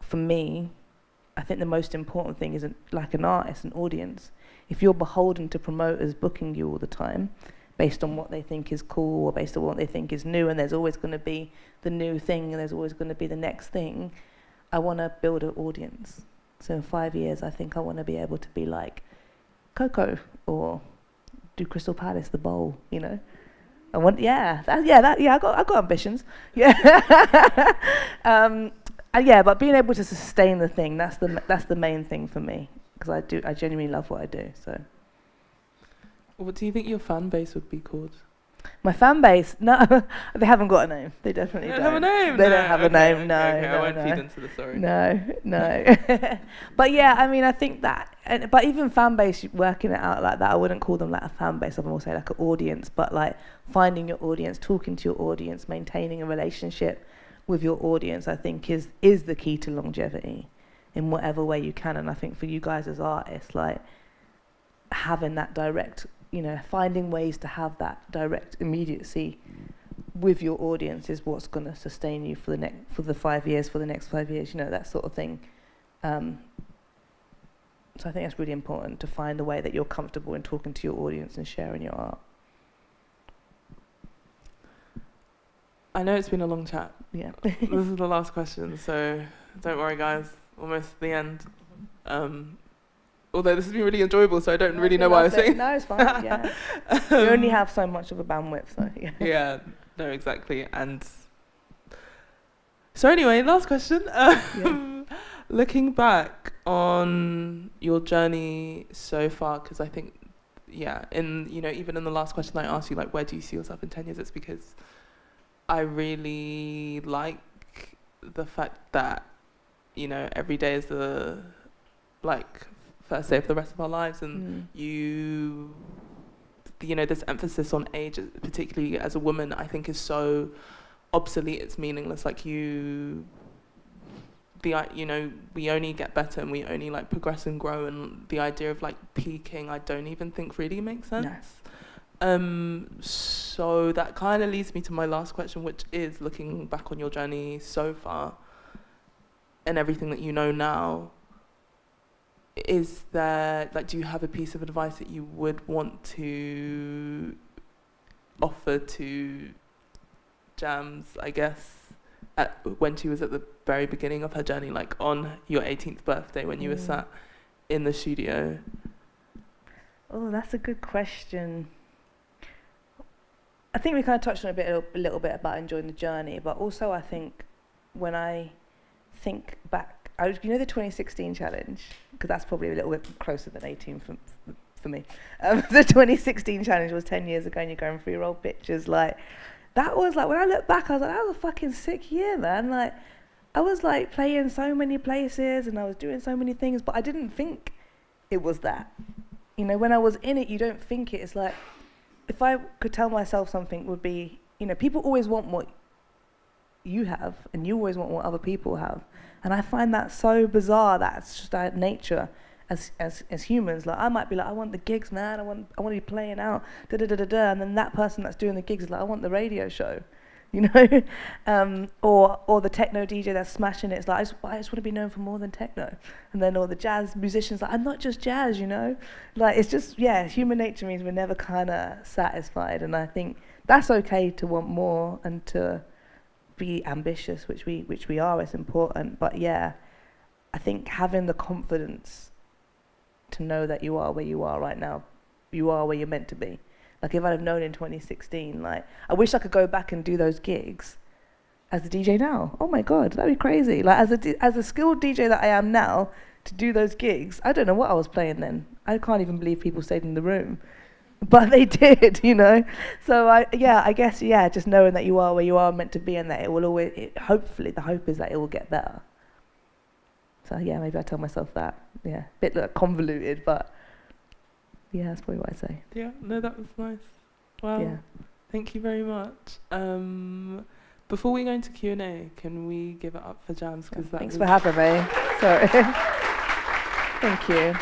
for me, I think the most important thing is like an artist, an audience. If you're beholden to promoters booking you all the time based on what they think is cool or based on what they think is new, and there's always going to be the new thing and there's always going to be the next thing, I want to build an audience. So in 5 years, I think I want to be able to be like Coco or do Crystal Palace, the bowl, you know. I want, I got ambitions, yeah. But being able to sustain the thing, that's the main thing for me, because I genuinely love what I do. So, what do you think your fan base would be called? My fan base? No, they haven't got a name. They definitely don't. Have a name? They don't have a name. No, okay, no, I won't no. feed into the story. No. But yeah, I mean, I think that. But even fan base, working it out like that, I wouldn't call them like a fan base. I would more say like an audience. But like finding your audience, talking to your audience, maintaining a relationship with your audience, I think is the key to longevity in whatever way you can. And I think for you guys as artists, like having that direct, finding ways to have that direct immediacy with your audience is what's going to sustain you for the next 5 years, that sort of thing. So I think that's really important, to find a way that you're comfortable in talking to your audience and sharing your art. I know it's been a long chat. Yeah. This is the last question, so don't worry, guys. Almost the end. Although this has been really enjoyable, so I don't really know why I was saying. No, it's fine. Yeah. We only have so much of a bandwidth, so yeah. Yeah. No, exactly. And so anyway, last question. Looking back on your journey so far, because I think, even in the last question I asked you, like, where do you see yourself in 10 years? It's because I really like the fact that, every day is the, first day of the rest of our lives, and this emphasis on age, particularly as a woman, I think is so obsolete, it's meaningless. We only get better and we only progress and grow, and the idea of peaking, I don't even think really makes sense. No. So that kind of leads me to my last question, which is, looking back on your journey so far and everything that you know now, is there, do you have a piece of advice that you would want to offer to Jamz, I guess, when she was at the very beginning of her journey, on your 18th birthday when you were sat in the studio? Oh, that's a good question. I think we kind of touched on a little bit about enjoying the journey, but also I think when I think back, the 2016 challenge, because that's probably a little bit closer than 18 for me. The 2016 challenge was 10 years ago, and you're going through your old pictures. That was when I look back, I was like, that was a fucking sick year, man. I was playing so many places and I was doing so many things, but I didn't think it was that. When I was in it, you don't think it. It's if I could tell myself something, would be, people always want what you have, and you always want what other people have. And I find that so bizarre. That's just our nature as humans. I might be I want the gigs, man. I want to be playing out, and then that person that's doing the gigs is I want the radio show, or the techno DJ that's smashing it. It's I just want to be known for more than techno. And then all the jazz musicians I'm not just jazz, it's just human nature means we're never kind of satisfied. And I think that's okay to want more and to be ambitious, which we are. It's important, but I think having the confidence to know that you are where you are right now, you are where you're meant to be. If I'd have known in 2016, I wish I could go back and do those gigs as a DJ now. Oh my God, that'd be crazy. As a skilled DJ that I am now, to do those gigs, I don't know what I was playing then. I can't even believe people stayed in the room, but they did, So I guess just knowing that you are where you are meant to be, and that it will always, hopefully, the hope is that it will get better. So maybe I tell myself that. A bit convoluted, but that's probably what I say. Yeah, no, that was nice. Wow. Yeah. Thank you very much. Before we go into Q&A, can we give it up for Jamz? Thanks for having me. Sorry. Thank you.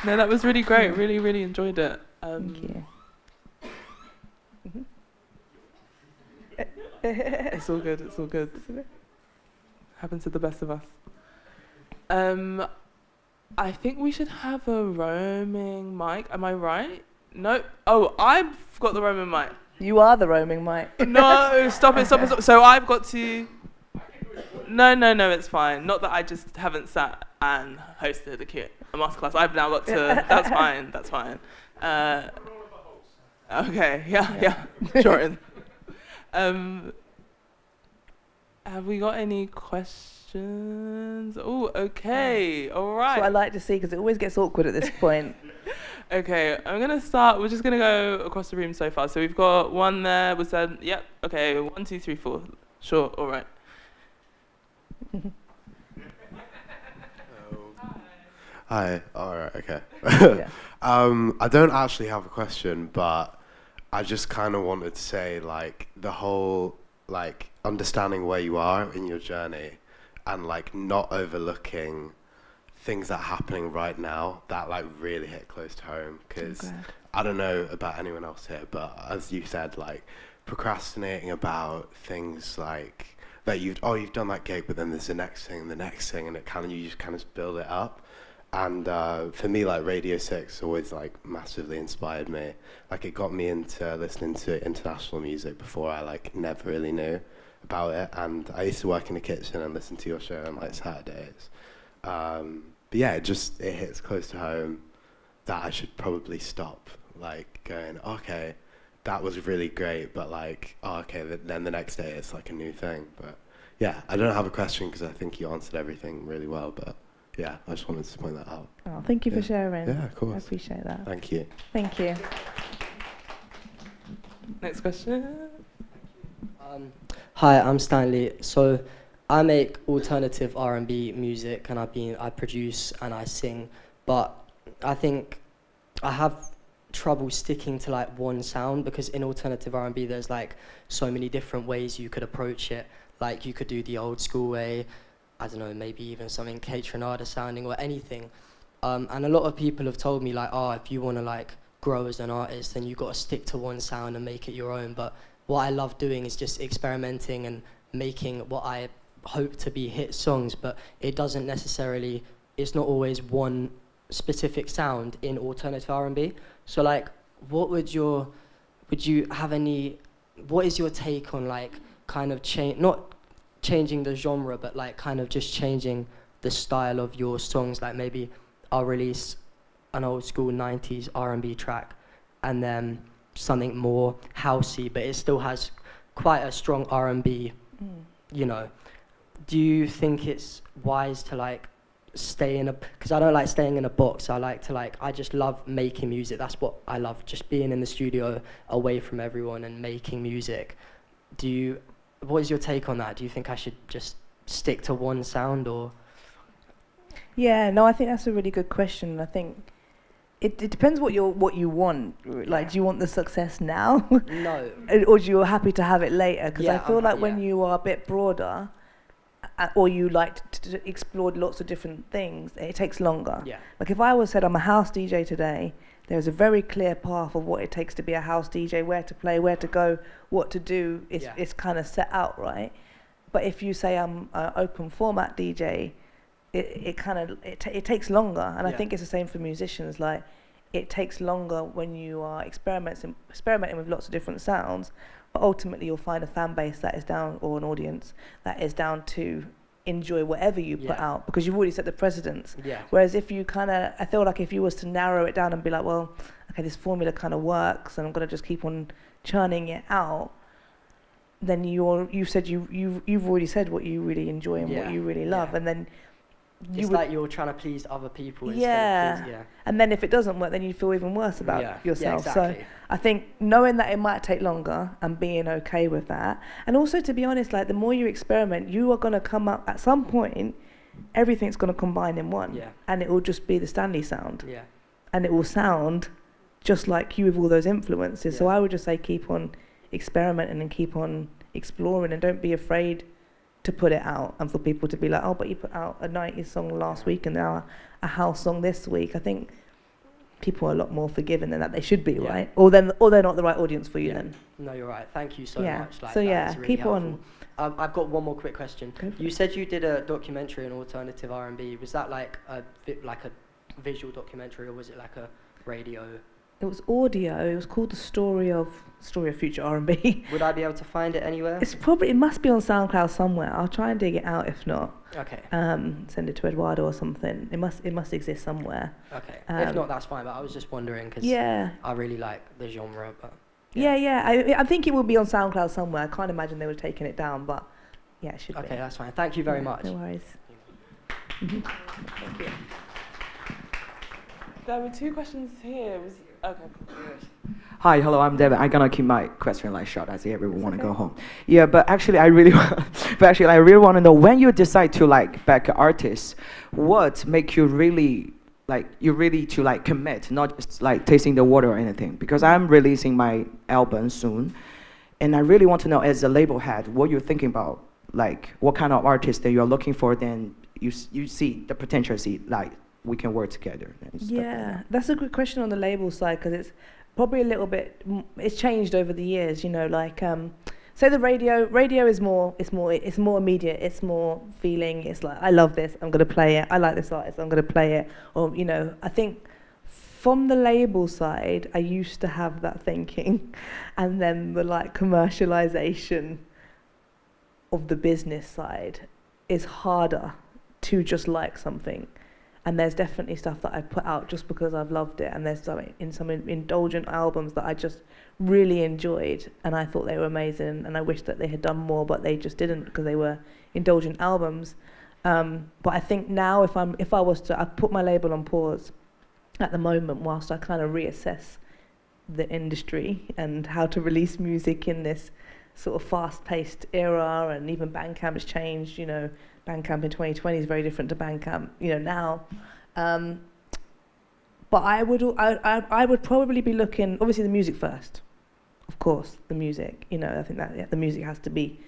No, that was really great. Really, really enjoyed it. Thank you. It's all good. It's all good. Happens to the best of us. I think we should have a roaming mic. Am I right? No. Oh, I've got the roaming mic. You are the roaming mic. No, stop it. So I've got to... No, it's fine. Not that I just haven't sat and hosted a masterclass. I've now got to... That's fine. Okay, yeah. Sure. Have we got any questions? Oh, okay. All right. That's what I like to see, because it always gets awkward at this point. Okay, I'm going to start. We're just going to go across the room so far. So we've got one there. Was that? Yep. Okay, 1, 2, 3, 4. Sure, all right. Hi. All right. Okay. Yeah. I don't actually have a question, but I just kind of wanted to say, the whole like understanding where you are in your journey and like not overlooking things that are happening right now that like really hit close to home. Because I don't know about anyone else here, but as you said, like procrastinating about things like that you've done that gig, but then there's the next thing, and it kind of, you just kind of build it up. And for me, like Radio 6 always like massively inspired me. Like it got me into listening to international music before I like never really knew about it. And I used to work in the kitchen and listen to your show on like Saturdays. But yeah, it hits close to home that I should probably stop like going, okay, that was really great, but like, oh, okay, then the next day it's like a new thing. But yeah, I don't have a question because I think you answered everything really well, but yeah, I just wanted to point that out. Oh, thank you for sharing. Yeah, of course. I appreciate that. Thank you. Thank you. Next question. Hi, I'm Stanley. So I make alternative R&B music, and I produce and I sing, but I think I have trouble sticking to like one sound, because in alternative R&B there's like so many different ways you could approach it. Like you could do the old school way, I don't know, maybe even something Kate Renata sounding or anything. And a lot of people have told me like, oh, if you want to like grow as an artist, then you've got to stick to one sound and make it your own. But what I love doing is just experimenting and making what I hope to be hit songs, but it doesn't necessarily, it's not always one specific sound in alternative R&B. So like, what is your take on like kind of not changing the genre, but like kind of just changing the style of your songs? Like maybe I'll release an old school 90s R&B track and then something more housey, but it still has quite a strong R&B, you know. Do you think it's wise to like stay in because I don't like staying in a box. I just love making music. That's what I love, just being in the studio away from everyone and making music. What is your take on that? Do you think I should just stick to one sound, or? Yeah, no, I think that's a really good question. I think it depends what you want. Like, do you want the success now? No. Or do you happy to have it later? Because I feel like when yeah. you are a bit broader, or you like to explore lots of different things, it takes longer. Yeah. Like if I was said I'm a house DJ today, there's a very clear path of what it takes to be a house DJ, where to play, where to go, what to do. It's kind of set out, right? But if you say I'm an open format DJ, it takes longer. And I think it's the same for musicians. Like, it takes longer when you are experimenting with lots of different sounds, but ultimately you'll find a fan base that is down, or an audience that is down to enjoy whatever you put out, because you've already set the precedence. Yeah. Whereas if you I feel like if you was to narrow it down and be like, well, okay, this formula kind of works and I'm going to just keep on churning it out, then you've already said what you really enjoy and what you really love, and then it's like you're trying to please other people instead of please, and then if it doesn't work, then you feel even worse about yourself. Yeah, exactly. So I think knowing that it might take longer and being okay with that, and also, to be honest, like, the more you experiment, you are going to come up at some point, everything's going to combine in one, and it will just be the Stanley sound, and it will sound just like you with all those influences. So I would just say keep on experimenting and keep on exploring, and don't be afraid to put it out, and for people to be like, oh, but you put out a 90s song last week and now a house song this week. I think people are a lot more forgiving than that. They should be, right? Or they're not the right audience for you then. No, you're right. Thank you so much. Like, so really keep helpful. on. I've got one more quick question. You said you did a documentary on alternative R&B. Was that like a visual documentary, or was it like a radio? It was audio. It was called The Story of Future R&B. Would I be able to find it anywhere? It must be on SoundCloud somewhere. I'll try and dig it out if not. Okay. Send it to Eduardo or something. It must exist somewhere. Okay. If not, that's fine. But I was just wondering, because I really like the genre. But I think it will be on SoundCloud somewhere. I can't imagine they would have taken it down, but yeah, it should be. Okay, that's fine. Thank you very much. No worries. Thank you. There were two questions here. Okay. Hi, hello, I'm Devin. I'm gonna keep my question like short, as everyone want to go home. Yeah, but actually, I really want to know, when you decide to like back artists, what make you really to like commit, not just like tasting the water or anything? Because I'm releasing my album soon, And I really want to know, as a label head, what you're thinking about, like what kind of artist that you're looking for, then you see the potential, like we can work together. And stuff like that. That's a good question on the label side, because it's probably a little bit, it's changed over the years, you know, like, say the radio is more immediate, it's more feeling, it's like, I love this, I'm going to play it, I like this artist, I'm going to play it, or, you know, I think from the label side, I used to have that thinking, and then the like commercialization of the business side is harder to just like something. And there's definitely stuff that I put out just because I've loved it, and there's some indulgent albums that I just really enjoyed, and I thought they were amazing, and I wish that they had done more, but they just didn't because they were indulgent albums. But I think now I've put my label on pause at the moment whilst I kind of reassess the industry and how to release music in this sort of fast-paced era, and even Bandcamp has changed, you know. Bandcamp in 2020 is very different to Bandcamp, you know, now. But I would probably be looking, obviously the music first, of course, the music, you know, I think that the music has to be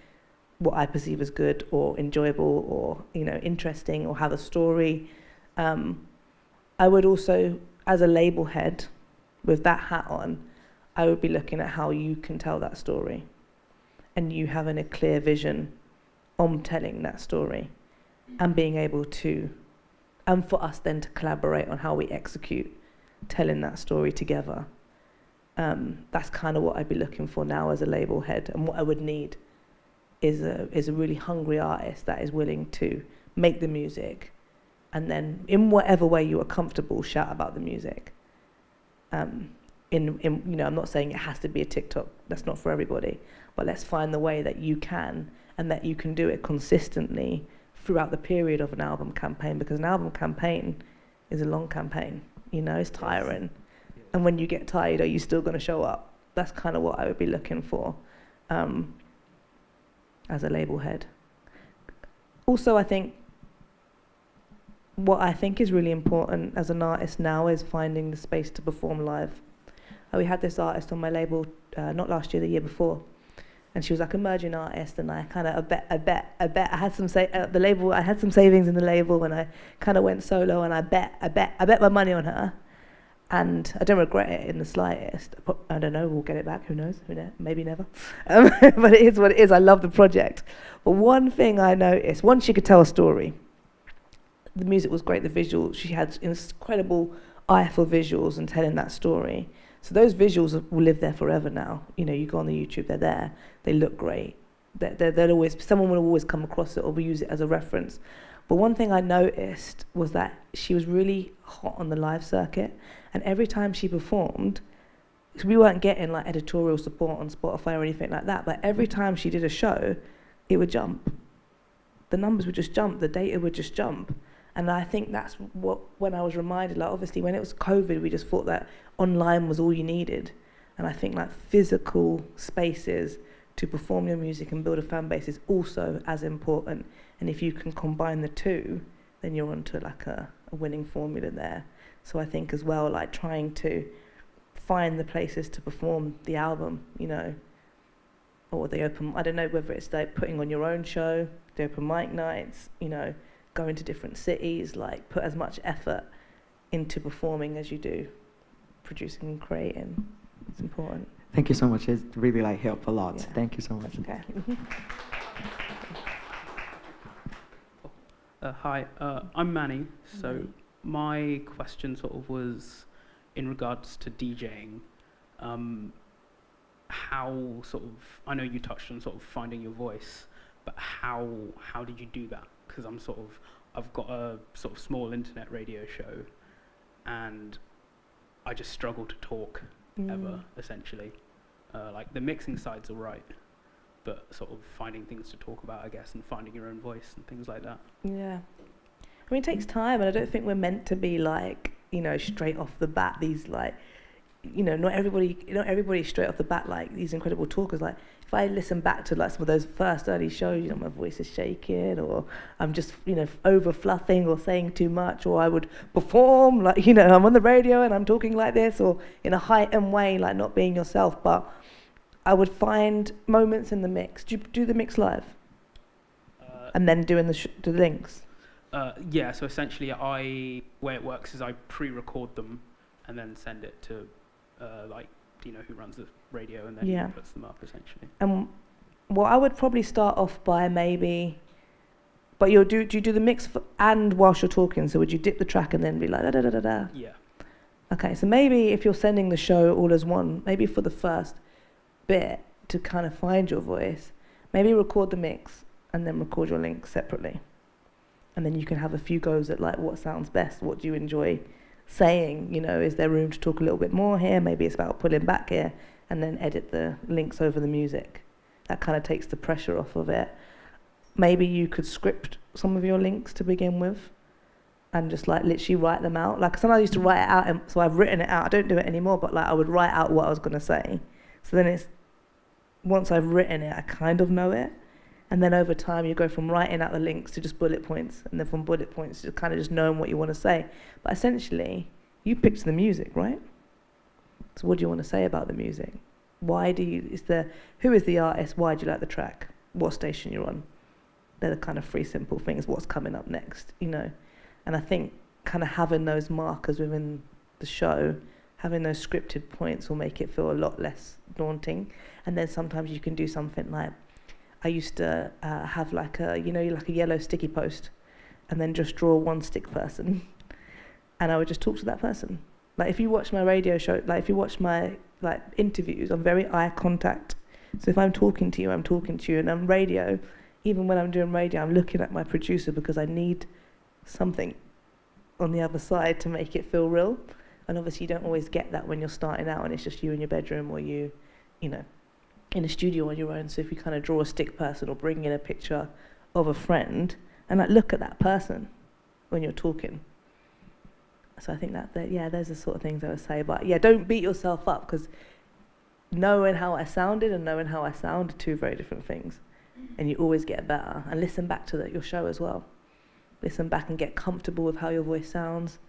what I perceive as good or enjoyable or, you know, interesting or have a story. I would also, as a label head, with that hat on, I would be looking at how you can tell that story, and you having a clear vision on telling that story, and being able to, and for us then to collaborate on how we execute telling that story together. That's kind of what I'd be looking for now as a label head, and what I would need is a really hungry artist that is willing to make the music, and then in whatever way you are comfortable, shout about the music. You know, I'm not saying it has to be a TikTok, that's not for everybody, but let's find the way that you can, and that you can do it consistently throughout the period of an album campaign, because an album campaign is a long campaign, you know, it's tiring. And when you get tired, are you still going to show up? That's kind of what I would be looking for as a label head. Also, I think what I think is really important as an artist now is finding the space to perform live. We had this artist on my label, not last year, the year before, and she was like emerging artist, and I kind of I bet I had some the label, I had some savings in the label, and I kind of went solo, and I bet my money on her, and I don't regret it in the slightest. I don't know, we'll get it back, who knows, maybe never. But it is what it is. I love the project. But one thing I noticed, one, she could tell a story. The music was great, the visuals, she had incredible eye for visuals and telling that story. So those visuals will live there forever now. You know, you go on the YouTube, they're there, they look great. They'll always, someone will always come across it or will use it as a reference. But one thing I noticed was that she was really hot on the live circuit, and every time she performed, because we weren't getting like editorial support on Spotify or anything like that, but every time she did a show, it would jump. The numbers would just jump, the data would just jump. And I think that's what, when I was reminded, like obviously when it was COVID, we just thought that online was all you needed. And I think like physical spaces to perform your music and build a fan base is also as important. And if you can combine the two, then you're onto like a winning formula there. So I think as well, like trying to find the places to perform the album, you know, or they open, I don't know whether it's like putting on your own show, the open mic nights, you know, going to different cities, like put as much effort into performing as you do producing and creating. It's important. Thank you so much. It really like helped a lot. Yeah. Thank you so much. Okay. Hi, I'm Manny. So my question sort of was in regards to DJing. How sort of, I know you touched on sort of finding your voice, but how did you do that? Because I've got a sort of small internet radio show, and I just struggle to talk ever, essentially. Like the mixing side's all right, but sort of finding things to talk about, I guess, and finding your own voice and things like that. Yeah. I mean, it takes time, and I don't think we're meant to be like, you know, straight off the bat, these like, you know, not everybody straight off the bat like these incredible talkers. Like if I listen back to like some of those first early shows, you know, my voice is shaking, or I'm just, you know, over fluffing or saying too much, or I would perform like, you know, I'm on the radio and I'm talking like this, or in a heightened way, like not being yourself. But I would find moments in the mix. Do you do the mix live? And then doing the links? Yeah, so essentially way it works is I pre-record them and then send it to Dino, who runs the radio, and then he puts them up essentially. Well, I would probably start off by maybe, but do you do the mix and whilst you're talking? So would you dip the track and then be like da da da da da? Yeah. Okay, so maybe if you're sending the show all as one, maybe for the first bit to kind of find your voice, maybe record the mix and then record your links separately. And then you can have a few goes at like what sounds best, what do you enjoy saying, is there room to talk a little bit more here, maybe it's about pulling back here, and then edit the links over the music. That kind of takes the pressure off of it. Maybe you could script some of your links to begin with and just like literally write them out. Like sometimes I used to write it out, and so I've written it out. I don't do it anymore, but like I would write out what I was going to say. So then once I've written it, I kind of know it. And then over time, you go from writing out the links to just bullet points, and then from bullet points to kind of just knowing what you want to say. But essentially, you picked the music, right? So what do you want to say about the music? Who is the artist? Why do you like the track? What station you're on? They're the kind of three simple things. What's coming up next, And I think kind of having those markers within the show, having those scripted points will make it feel a lot less daunting. And then sometimes you can do something like, I used to have like a yellow sticky post and then just draw one stick person. And I would just talk to that person. Like if you watch my radio show, like if you watch my like interviews, I'm very eye contact. So if I'm talking to you, I'm talking to you. And on radio, even when I'm doing radio, I'm looking at my producer because I need something on the other side to make it feel real. And obviously you don't always get that when you're starting out and it's just you in your bedroom or you in a studio on your own. So if you kind of draw a stick person or bring in a picture of a friend and like look at that person when you're talking. So I think those are the sort of things I would say. But yeah, don't beat yourself up, because knowing how I sounded and knowing how I sound are two very different things. And you always get better. And listen back to your show as well. Listen back and get comfortable with how your voice sounds,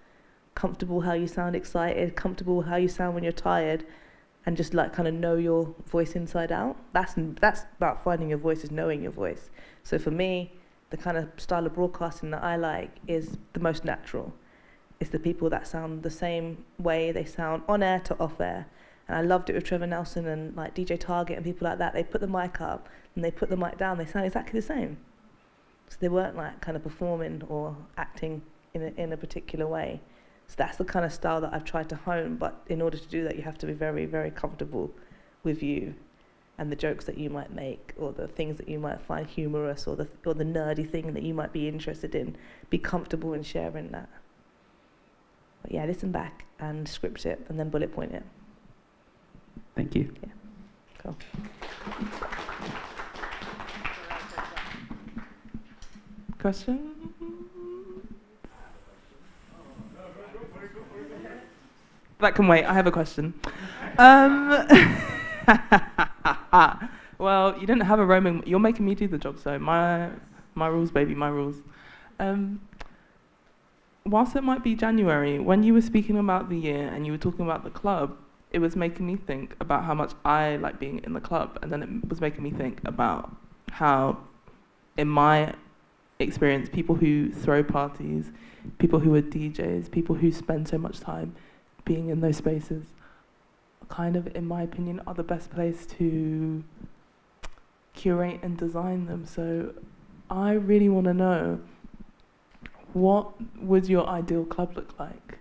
comfortable how you sound excited, comfortable how you sound when you're tired, and just like kind of know your voice inside out. That's about finding your voice, is knowing your voice. So for me, the kind of style of broadcasting that I like is the most natural. It's the people that sound the same way they sound on air to off air. And I loved it with Trevor Nelson and like DJ Target and people like that. They put the mic up and they put the mic down. They sound exactly the same. So they weren't like kind of performing or acting in a particular way. So that's the kind of style that I've tried to hone. But in order to do that, you have to be very, very comfortable with you and the jokes that you might make, or the things that you might find humorous, or the nerdy thing that you might be interested in. Be comfortable in sharing that. But yeah, listen back and script it and then bullet point it. Thank you. Yeah, cool. Question? That can wait. I have a question. Well, you didn't have a roaming. You're making me do the job, so my rules, baby, my rules. Whilst it might be January, when you were speaking about the year and you were talking about the club, it was making me think about how much I like being in the club, and then it was making me think about how, in my experience, people who throw parties, people who are DJs, people who spend so much time being in those spaces, kind of, in my opinion, are the best place to curate and design them. So I really want to know, what would your ideal club look like?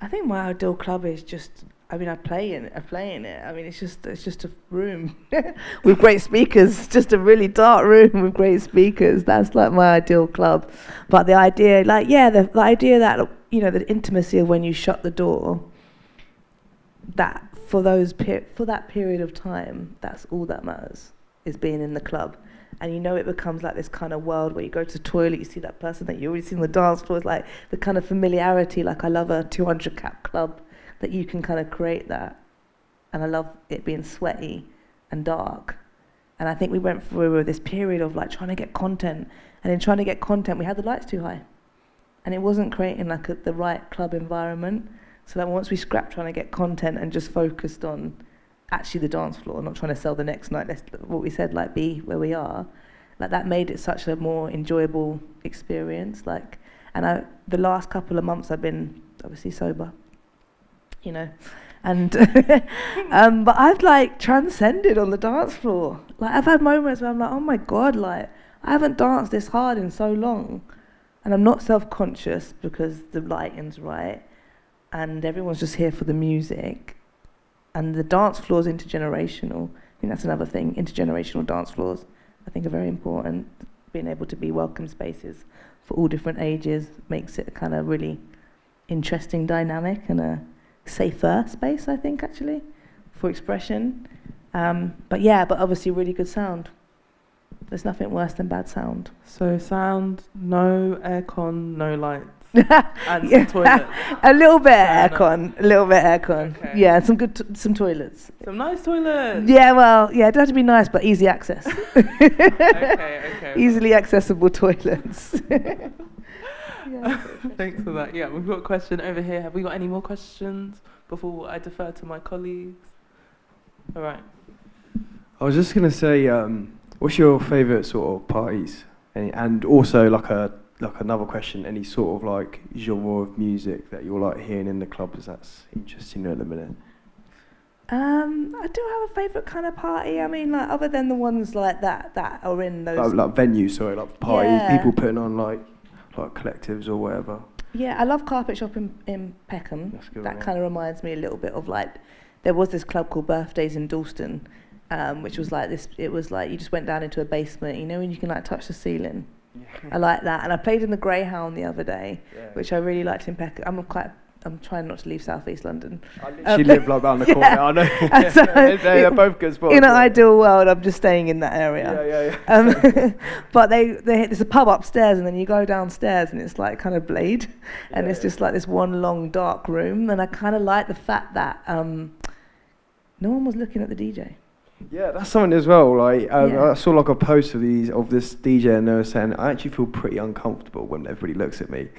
I think my ideal club is just, I play in it. I mean, it's just a room with great speakers, just a really dark room with great speakers. That's like my ideal club. But the idea, the idea that, the intimacy of when you shut the door, that for that period of time, that's all that matters, is being in the club. And it becomes like this kind of world where you go to the toilet, you see that person that you already see on the dance floor. It's like the kind of familiarity, like I love a 200 cap club, that you can kind of create that. And I love it being sweaty and dark. And I think we went through this period of like trying to get content. And in trying to get content, we had the lights too high. And it wasn't creating like the right club environment. So that once we scrapped trying to get content and just focused on actually the dance floor, not trying to sell the next night. Let's, what we said, like, be where we are. Like, that made it such a more enjoyable experience. Like, and the last couple of months I've been obviously sober, you know, and but I've like transcended on the dance floor. Like, I've had moments where I'm like, oh my God, like, I haven't danced this hard in so long, and I'm not self-conscious because the lighting's right, and everyone's just here for the music, and the dance floor's intergenerational. I think that's another thing. Intergenerational dance floors, I think, are very important. Being able to be welcome spaces for all different ages makes it a kind of really interesting dynamic and a safer space, I think, actually, for expression. But obviously really good sound. There's nothing worse than bad sound. So sound, no aircon, no lights, and some toilets. A little bit of aircon. Okay. Yeah, and some toilets. Some nice toilets. Yeah, well, yeah, it doesn't have to be nice, but easy access. Okay. Easily accessible toilets. Thanks for that. Yeah, we've got a question over here. Have we got any more questions before I defer to my colleagues? All right. I was just gonna say, what's your favourite sort of parties? And also like another question, any sort of like genre of music that you're like hearing in the clubs that's interesting at the minute? I do have a favourite kind of party. I mean, like, other than the ones like that are in those Like venues, sorry, like parties, Yeah. people putting on like collectives or whatever. Yeah, I love Carpet Shop in Peckham. That's good. That kind of reminds me a little bit of, like, there was this club called Birthdays in Dalston, which was like this. It was like you just went down into a basement, you know, and you can like touch the ceiling. I like that. And I played in the Greyhound the other day, which I really liked in Peckham. I'm trying not to leave South East London. I literally live like around the corner. I know. So, they're both good spots. In an ideal world, I'm just staying in that area. Yeah. But there's a pub upstairs, and then you go downstairs, and it's like kind of Blade, and it's just like this one long dark room. And I kind of like the fact that no one was looking at the DJ. Yeah, that's something as well. Like Yeah. I saw like a post of this DJ, and they were saying I actually feel pretty uncomfortable when everybody looks at me.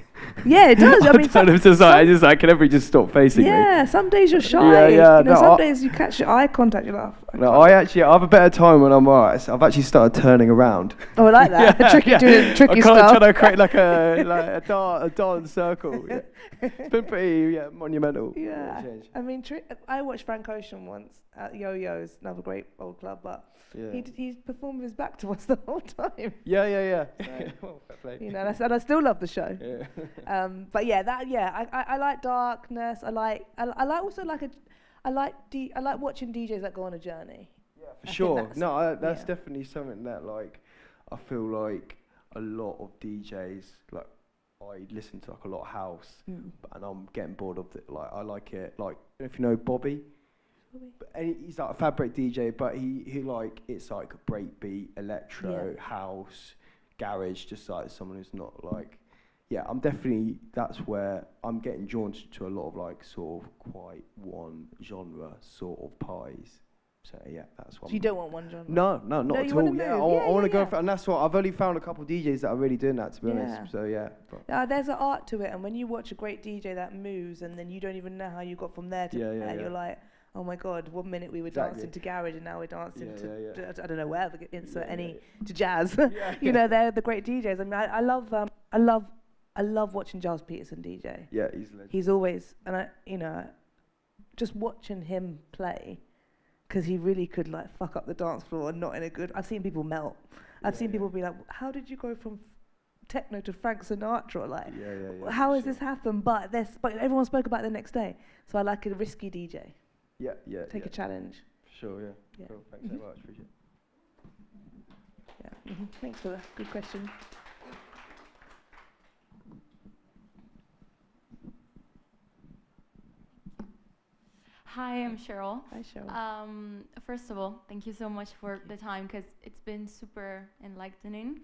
Yeah, it does. I mean, can everybody just stop facing me? Yeah, some days you're shy. Yeah. You know, some days you catch your eye contact. You're like, No, I have a better time when I'm alright. So I've actually started turning around. oh, I like that. Doing tricky I'm stuff. trying to create like a dance circle. Yeah. It's been pretty monumental. Yeah, I mean, I watched Frank Ocean once at Yo-Yo's, another great old club, but he performed with his back to us the whole time. Yeah. Well, fair play. You know, and I still love the show. Yeah. But I like darkness. I like watching DJs that go on a journey. Yeah, for sure. No, that's yeah. definitely something that like I feel like a lot of DJs like. I listen to like a lot of house, and I'm getting bored of it. Like I like it. Like if you know Bobby. And he's like a fabric DJ, but he like it's like breakbeat, electro, house, garage. Just like someone who's not like. Yeah, I'm definitely. That's where I'm getting drawn to a lot of like sort of quite one genre sort of parties. So yeah, that's what. So you don't want one genre? No, not at all. Yeah, I want to go for, and that's what I've only found a couple of DJs that are really doing that, to be honest. So yeah. There's an art to it, and when you watch a great DJ that moves, and then you don't even know how you got from there to there, and you're like, oh my God! 1 minute we were dancing to garage, and now we're dancing to I don't know where. Insert to jazz. You know, they're the great DJs. I mean, I love watching Giles Peterson DJ. Yeah, he's legend. He's always, and just watching him play. Because he really could like fuck up the dance floor and not in a good. I've seen people melt. I've seen people be like, "How did you go from techno to Frank Sinatra? Like, how has this happened?" But everyone spoke about it the next day. So I like a risky DJ. Yeah. Take a challenge. Sure, yeah. Cool. Thanks so much. Appreciate it. Yeah. Thanks for that. Good question. Hi, I'm Cheryl. Hi, Cheryl. First of all, thank you so much for the time because it's been super enlightening.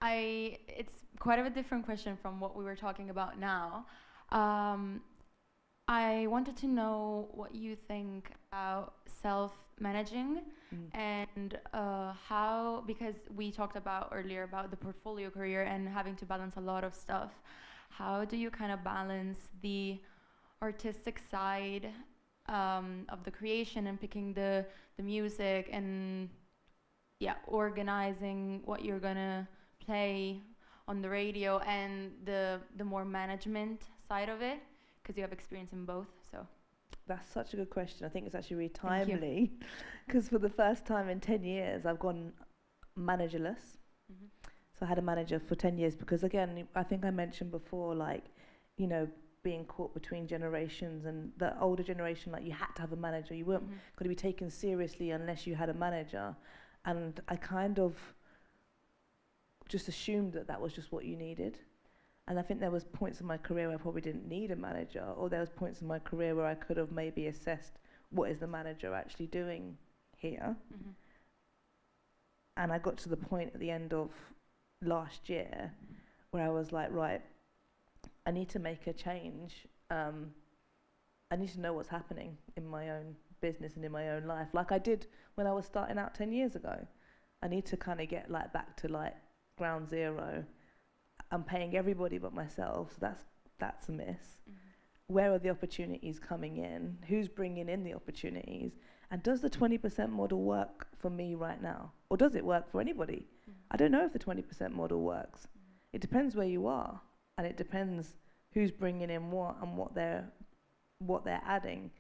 It's quite a different question from what we were talking about now. I wanted to know what you think about self-managing and how, because we talked about earlier about the portfolio career and having to balance a lot of stuff. How do you kind of balance the artistic side of the creation and picking the music and organizing what you're gonna play on the radio, and the more management side of it, because you have experience in both. So that's such a good question. I think it's actually really timely, because for the first time in 10 years I've gone managerless. So I had a manager for 10 years because, again, I think I mentioned before, like, you know, being caught between generations, and the older generation, like, you had to have a manager. You weren't going to be taken seriously unless you had a manager. And I kind of just assumed that that was just what you needed. And I think there was points in my career where I probably didn't need a manager, or there was points in my career where I could have maybe assessed what is the manager actually doing here. And I got to the point at the end of last year where I was like, right, I need to make a change. I need to know what's happening in my own business and in my own life, like I did when I was starting out 10 years ago. I need to kind of get like back to like ground zero. I'm paying everybody but myself, so that's a miss. Where are the opportunities coming in? Who's bringing in the opportunities? And does the 20% model work for me right now? Or does it work for anybody? I don't know if the 20% model works. It depends where you are, and it depends who's bringing in what and what they're adding.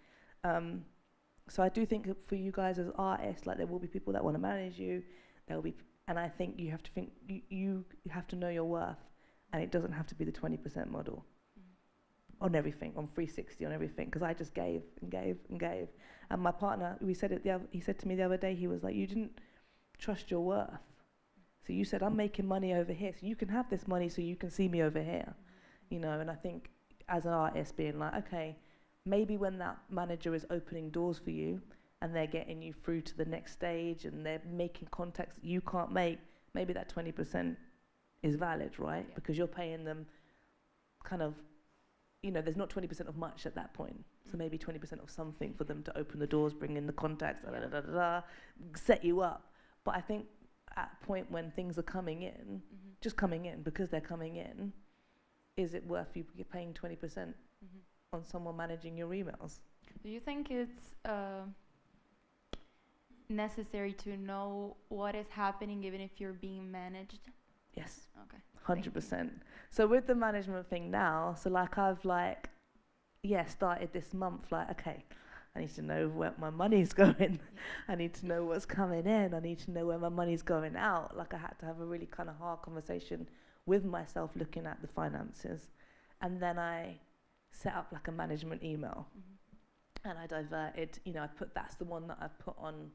So I do think for you guys as artists, like, there will be people that want to manage you. There will be, and I think you have to think you have to know your worth, and it doesn't have to be the 20% model on everything, on 360, on everything, because I just gave and gave and gave. And my partner, he said to me the other day, he was like, you didn't trust your worth. So you said, I'm making money over here, so you can have this money so you can see me over here. You know, and I think as an artist being like, okay, maybe when that manager is opening doors for you and they're getting you through to the next stage and they're making contacts that you can't make, maybe that 20% is valid, right? Yeah. Because you're paying them kind of, you know, there's not 20% of much at that point. So maybe 20% of something for them to open the doors, bring in the contacts, set you up. But I think at a point when things are coming in, just coming in because they're coming in, is it worth you paying 20% on someone managing your emails? Do you think it's necessary to know what is happening even if you're being managed? Yes. Okay. 100%. So with the management thing now, so like I've like, started this month, like, okay, I need to know where my money's going. I need to know what's coming in. I need to know where my money's going out. Like, I had to have a really kind of hard conversation with myself looking at the finances. And then I set up like a management email. And I diverted, you know, that's the one that I've put on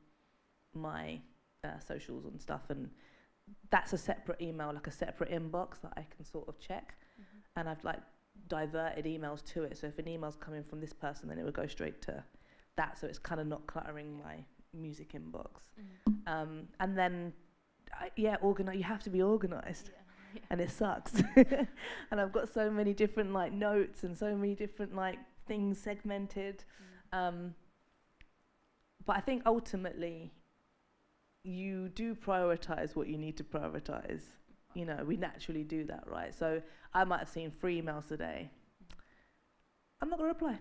my socials and stuff. And that's a separate email, like a separate inbox that I can sort of check. And I've like diverted emails to it. So if an email's coming from this person, then it would go straight to that. So it's kind of not cluttering my music inbox. And then, you have to be organized. And it sucks. And I've got so many different like notes and so many different like things segmented. But I think ultimately you do prioritize what you need to prioritize. You know, we naturally do that, right? So I might have seen 3 emails today. I'm not going to reply.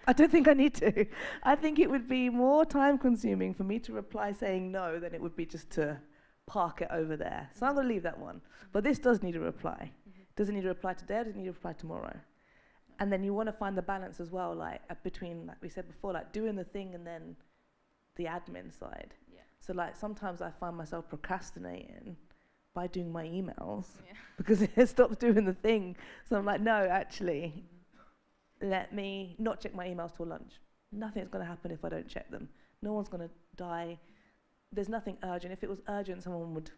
I don't think I need to. I think it would be more time consuming for me to reply saying no than it would be just to park it over there. So I'm going to leave that one. But this does need a reply. Does it need a reply today or does it need a reply tomorrow? And then you want to find the balance as well, like between, like we said before, like doing the thing and then the admin side. So like sometimes I find myself procrastinating by doing my emails because it stops doing the thing. So I'm like, no, actually, let me not check my emails till lunch. Nothing's going to happen if I don't check them. No one's going to die. There's nothing urgent. If it was urgent, someone would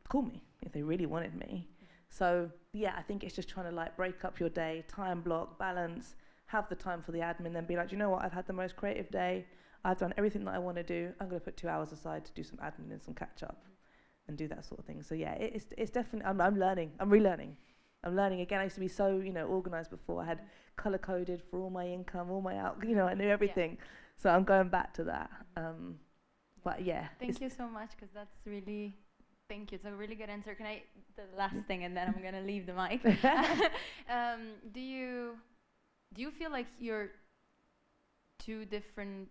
call me if they really wanted me. So yeah, I think it's just trying to like break up your day, time block, balance, have the time for the admin, then be like, you know what, I've had the most creative day. I've done everything that I want to do. I'm going to put 2 hours aside to do some admin and some catch up and do that sort of thing. So yeah, it's definitely, I'm learning, I'm relearning. I'm learning again. I used to be so, organized before. I had color coded for all my income, all my out, I knew everything. So I'm going back to that. But yeah. Thank you so much, because that's really, thank you. It's a really good answer. Can I, the last thing, and then I'm going to leave the mic. Do you feel like you're two different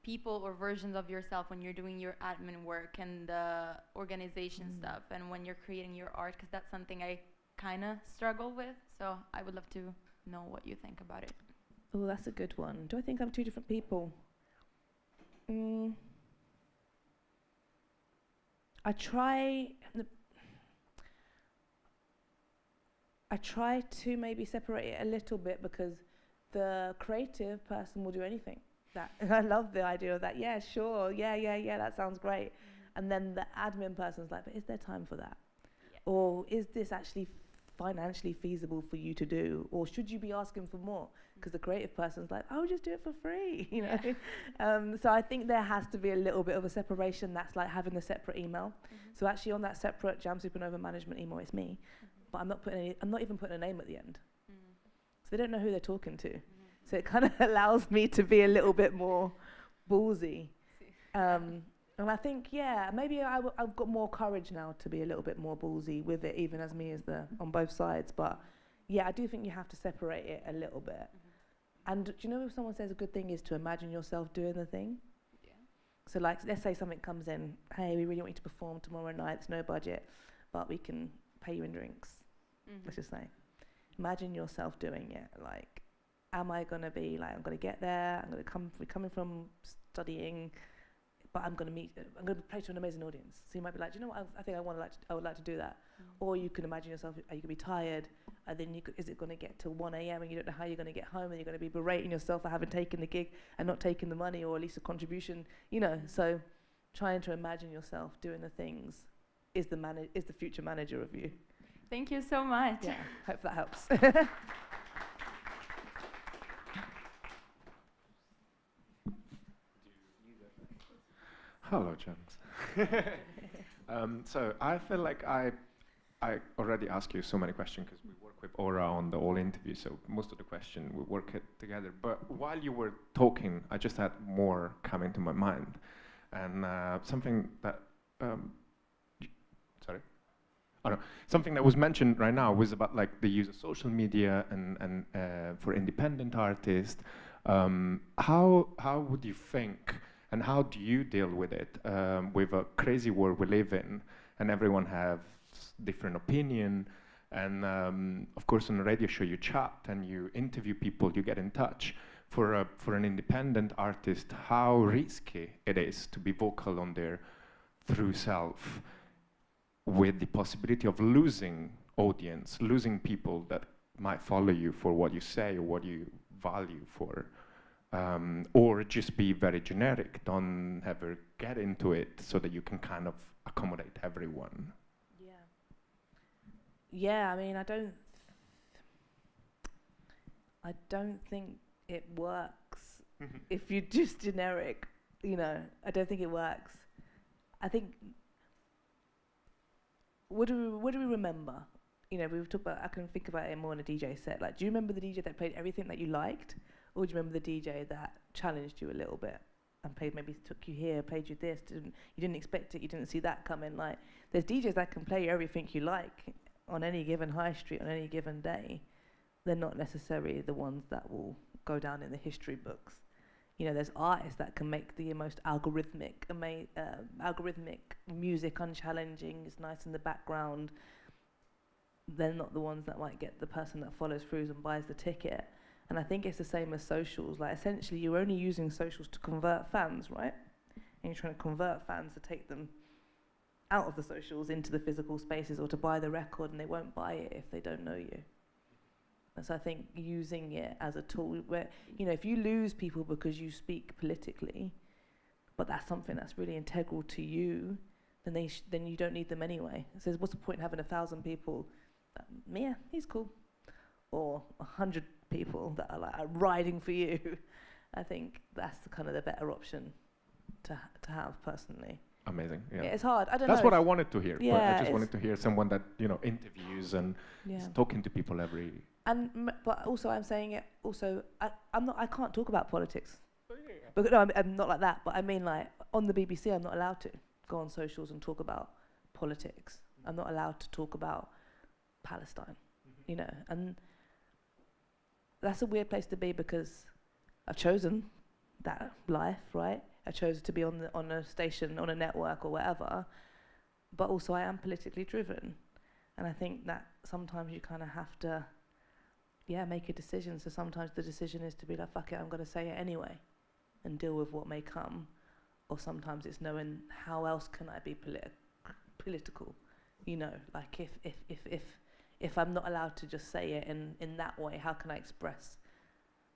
people or versions of yourself when you're doing your admin work and the organization stuff, and when you're creating your art, because that's something I kind of struggle with. So I would love to know what you think about it. Oh, that's a good one. Do I think I'm two different people? I try to maybe separate it a little bit, because the creative person will do anything. That I love the idea of that. Yeah, sure. Yeah. That sounds great. And then the admin person's like, but is there time for that? Yeah. Or is this actually financially feasible for you to do? Or should you be asking for more? Because the creative person's like, I would just do it for free, you know? So I think there has to be a little bit of a separation. That's like having the separate email. So actually on that separate Jamz Supernova management email, it's me. But I'm not even putting a name at the end. So they don't know who they're talking to. So it kind of allows me to be a little bit more ballsy. And I think, maybe I've got more courage now to be a little bit more ballsy with it, even as me as on both sides. But yeah, I do think you have to separate it a little bit. And do you know, if someone says a good thing is to imagine yourself doing the thing? Yeah. So like, let's say something comes in, hey, we really want you to perform tomorrow night, there's no budget, but we can pay you in drinks, let's just say. Imagine yourself doing it. Like, am I going to be like, I'm going to get there, I'm going to we're coming from studying, but I'm going to play to an amazing audience. So you might be like, do you know what, I think I would like to do that. Or you can imagine yourself, you could be tired, and then is it going to get to 1 a.m. and you don't know how you're going to get home, and you're going to be berating yourself for having taken the gig and not taking the money, or at least a contribution, you know. So trying to imagine yourself doing the things is the future manager of you. Thank you so much. Yeah, hope that helps. Hello, Jamz. So I feel like I already asked you so many questions, because we work with Aura on the all interview, so most of the question we work it together. But while you were talking, I just had more coming to my mind, and something that something that was mentioned right now was about like the use of social media and for independent artists. How would you think? And how do you deal with it, with a crazy world we live in, and everyone has different opinion, and of course on a radio show you chat and you interview people, you get in touch. For an independent artist, how risky it is to be vocal on their true self, with the possibility of losing audience, losing people that might follow you for what you say or what you value for. Or just be very generic, don't ever get into it, so that you can kind of accommodate everyone. Yeah, I mean, I don't think it works if you're just generic, you know. I don't think it works. I think, what do we remember? You know, we've talked about, I can think about it more on a DJ set. Like, do you remember the DJ that played everything that you liked? Or do you remember the DJ that challenged you a little bit and maybe took you here, played you this, you didn't expect it, you didn't see that coming? Like, there's DJs that can play everything you like on any given high street, on any given day. They're not necessarily the ones that will go down in the history books. You know, there's artists that can make the most algorithmic music, unchallenging, it's nice in the background. They're not the ones that might get the person that follows through and buys the ticket. And I think it's the same as socials. Like, essentially, you're only using socials to convert fans, right? And you're trying to convert fans to take them out of the socials into the physical spaces, or to buy the record, and they won't buy it if they don't know you. And so I think using it as a tool where, you know, if you lose people because you speak politically, but that's something that's really integral to you, then you don't need them anyway. So what's the point in having 1,000 people that, yeah, he's cool, or 100 people that are like riding for you? I think that's the better option to have personally. Amazing. Yeah, it's hard. I don't know. That's what I wanted to hear. Yeah, I just wanted to hear someone that, you know, interviews and is talking to people every. But also I'm saying it. Also, I can't talk about politics. But no, I'm not like that. But I mean, like, on the BBC, I'm not allowed to go on socials and talk about politics. I'm not allowed to talk about Palestine. You know, and that's a weird place to be, because I've chosen that life, right? I chose to be on a station, on a network or whatever, but also I am politically driven. And I think that sometimes you kind of have to, make a decision. So sometimes the decision is to be like, fuck it, I'm going to say it anyway and deal with what may come. Or sometimes it's knowing how else can I be political, you know, like if I'm not allowed to just say it in that way, how can I express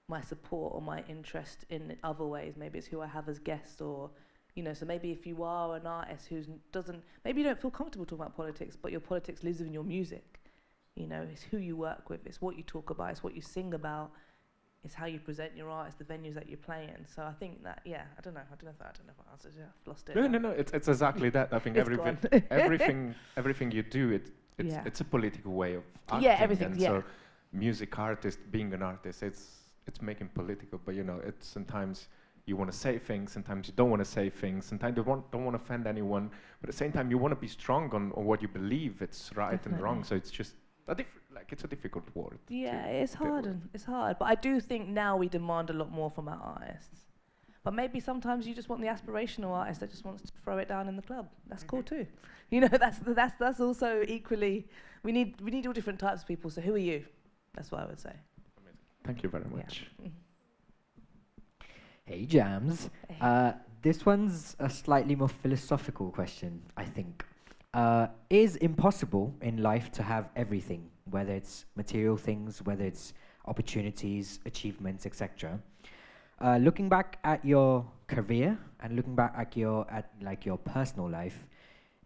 my support or my interest in other ways? Maybe it's who I have as guests, or, you know, so maybe if you are an artist who maybe you don't feel comfortable talking about politics, but your politics lives in your music. You know, it's who you work with, it's what you talk about, it's what you sing about, it's how you present your art, it's the venues that you're playing. So I think that, I don't know if I answered it. I've lost it. No, it's exactly that. I think everything you do, it's a political way of acting. Yeah, everything. And so, music artist, being an artist, it's making political. But you know, it's sometimes you want to say things, sometimes you don't want to say things, sometimes you don't want to offend anyone, but at the same time you want to be strong on what you believe it's right and wrong. So it's just it's a difficult word. Yeah, it's hard. But I do think now we demand a lot more from our artists. But maybe sometimes you just want the aspirational artist that just wants to throw it down in the club. That's cool too. You know, that's also equally. We need all different types of people. So who are you? That's what I would say. Amazing. Thank you very much. Yeah. Hey, Jamz. This one's a slightly more philosophical question, I think. Is impossible in life to have everything, whether it's material things, whether it's opportunities, achievements, etc. Looking back at your career and looking back at your personal life,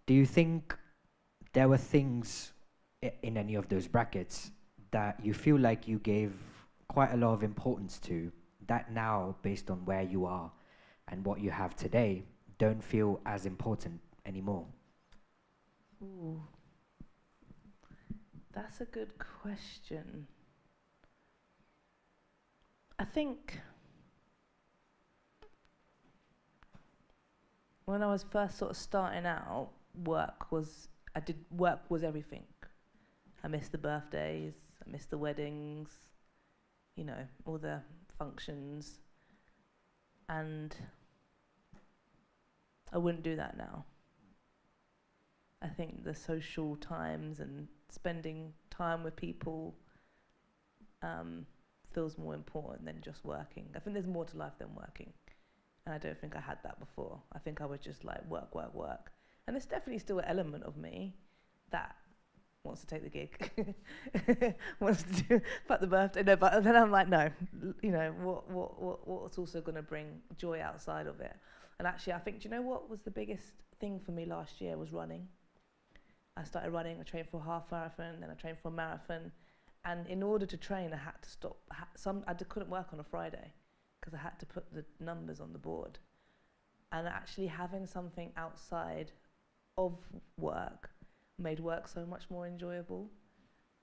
do you think there were things in any of those brackets that you feel like you gave quite a lot of importance to, that now, based on where you are and what you have today, don't feel as important anymore? Ooh, that's a good question. I think when I was first sort of starting out, work was everything. I missed the birthdays, I missed the weddings, you know, all the functions, and I wouldn't do that now. I think the social times and spending time with people feels more important than just working. I think there's more to life than working. And I don't think I had that before. I think I was just like work. And there's definitely still an element of me that wants to take the gig, wants to do the birthday. No, but then I'm like, no, you know, what's also going to bring joy outside of it? And actually, I think, do you know what was the biggest thing for me last year was running. I started running, I trained for a half marathon, then I trained for a marathon. And in order to train, I had to stop. I couldn't work on a Friday because I had to put the numbers on the board. And actually having something outside of work made work so much more enjoyable.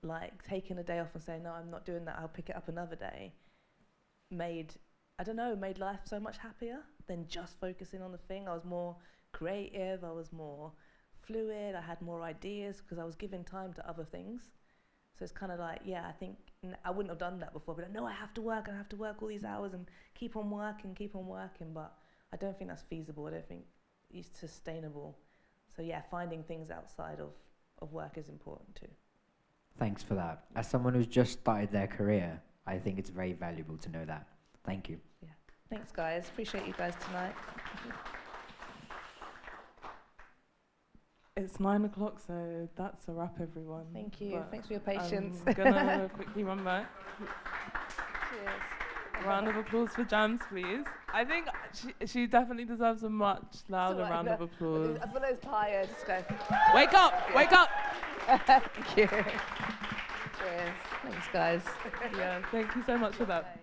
Like taking a day off and saying, no, I'm not doing that, I'll pick it up another day, made life so much happier than just focusing on the thing. I was more creative, I was more fluid, I had more ideas because I was giving time to other things. So it's kind of like, I think I wouldn't have done that before, but no, I have to work all these hours and keep on working, but I don't think that's feasible. I don't think it's sustainable. So finding things outside of work is important too. Thanks for that. As someone who's just started their career, I think it's very valuable to know that. Thank you. Yeah. Thanks, guys. Appreciate you guys tonight. It's 9 o'clock, so that's a wrap, everyone. Thank you. Thanks for your patience. I'm gonna quickly run back. Cheers. Round of applause for Jamz, please. I think she definitely deserves a much louder round of applause. I feel like tired. Just go. Wake up! Wake up! Thank you. Cheers. Thanks, guys. Yeah, thank you so much for that.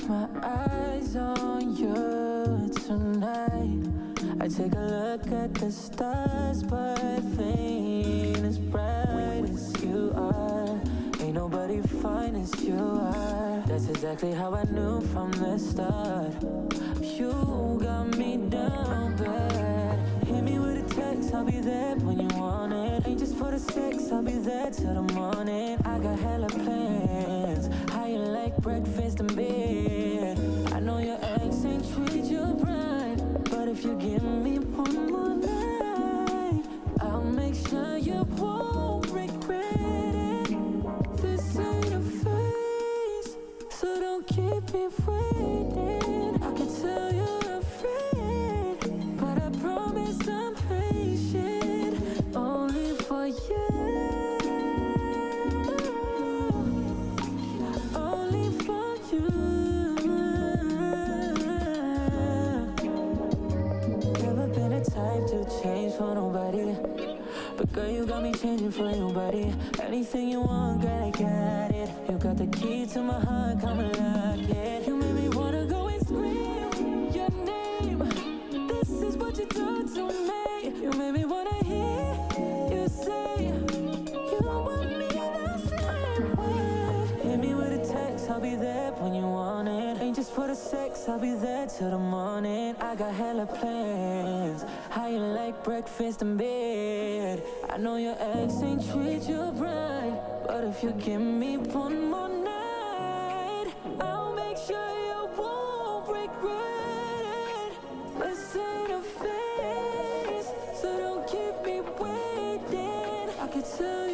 my eyes on you tonight. I take a look at the stars, but they ain't as bright as you are. Ain't nobody fine as you are. That's exactly how I knew from the start. You got me down bad. Hit me with a text, I'll be there when you want it. Ain't just for the sex, I'll be there till the morning. I got hella plans. How you like breakfast in bed? I know your ex ain't treat you right, but if you give me one more night, I'll make sure you won't regret it. This ain't a phase, so don't keep me waiting. I can tell you're afraid, but I promise I'm patient, only for you. Only for you. Never been a type to change for nobody, but girl, you got me changing for your body. Anything you want, girl, I got it. You got the key to my heart, come and lock it. You made me wanna go and scream your name. This is what you do to me. You made me wanna hear you say you want me the same way. Hit me with a text, I'll be there when you want it. Ain't just for the sex, I'll be there till the morning. I got hella plans. How you like breakfast in bed? I know your ex ain't treat you right, but if you give me one more night, I'll make sure you won't regret it. This ain't a phase, so don't keep me waiting. I can tell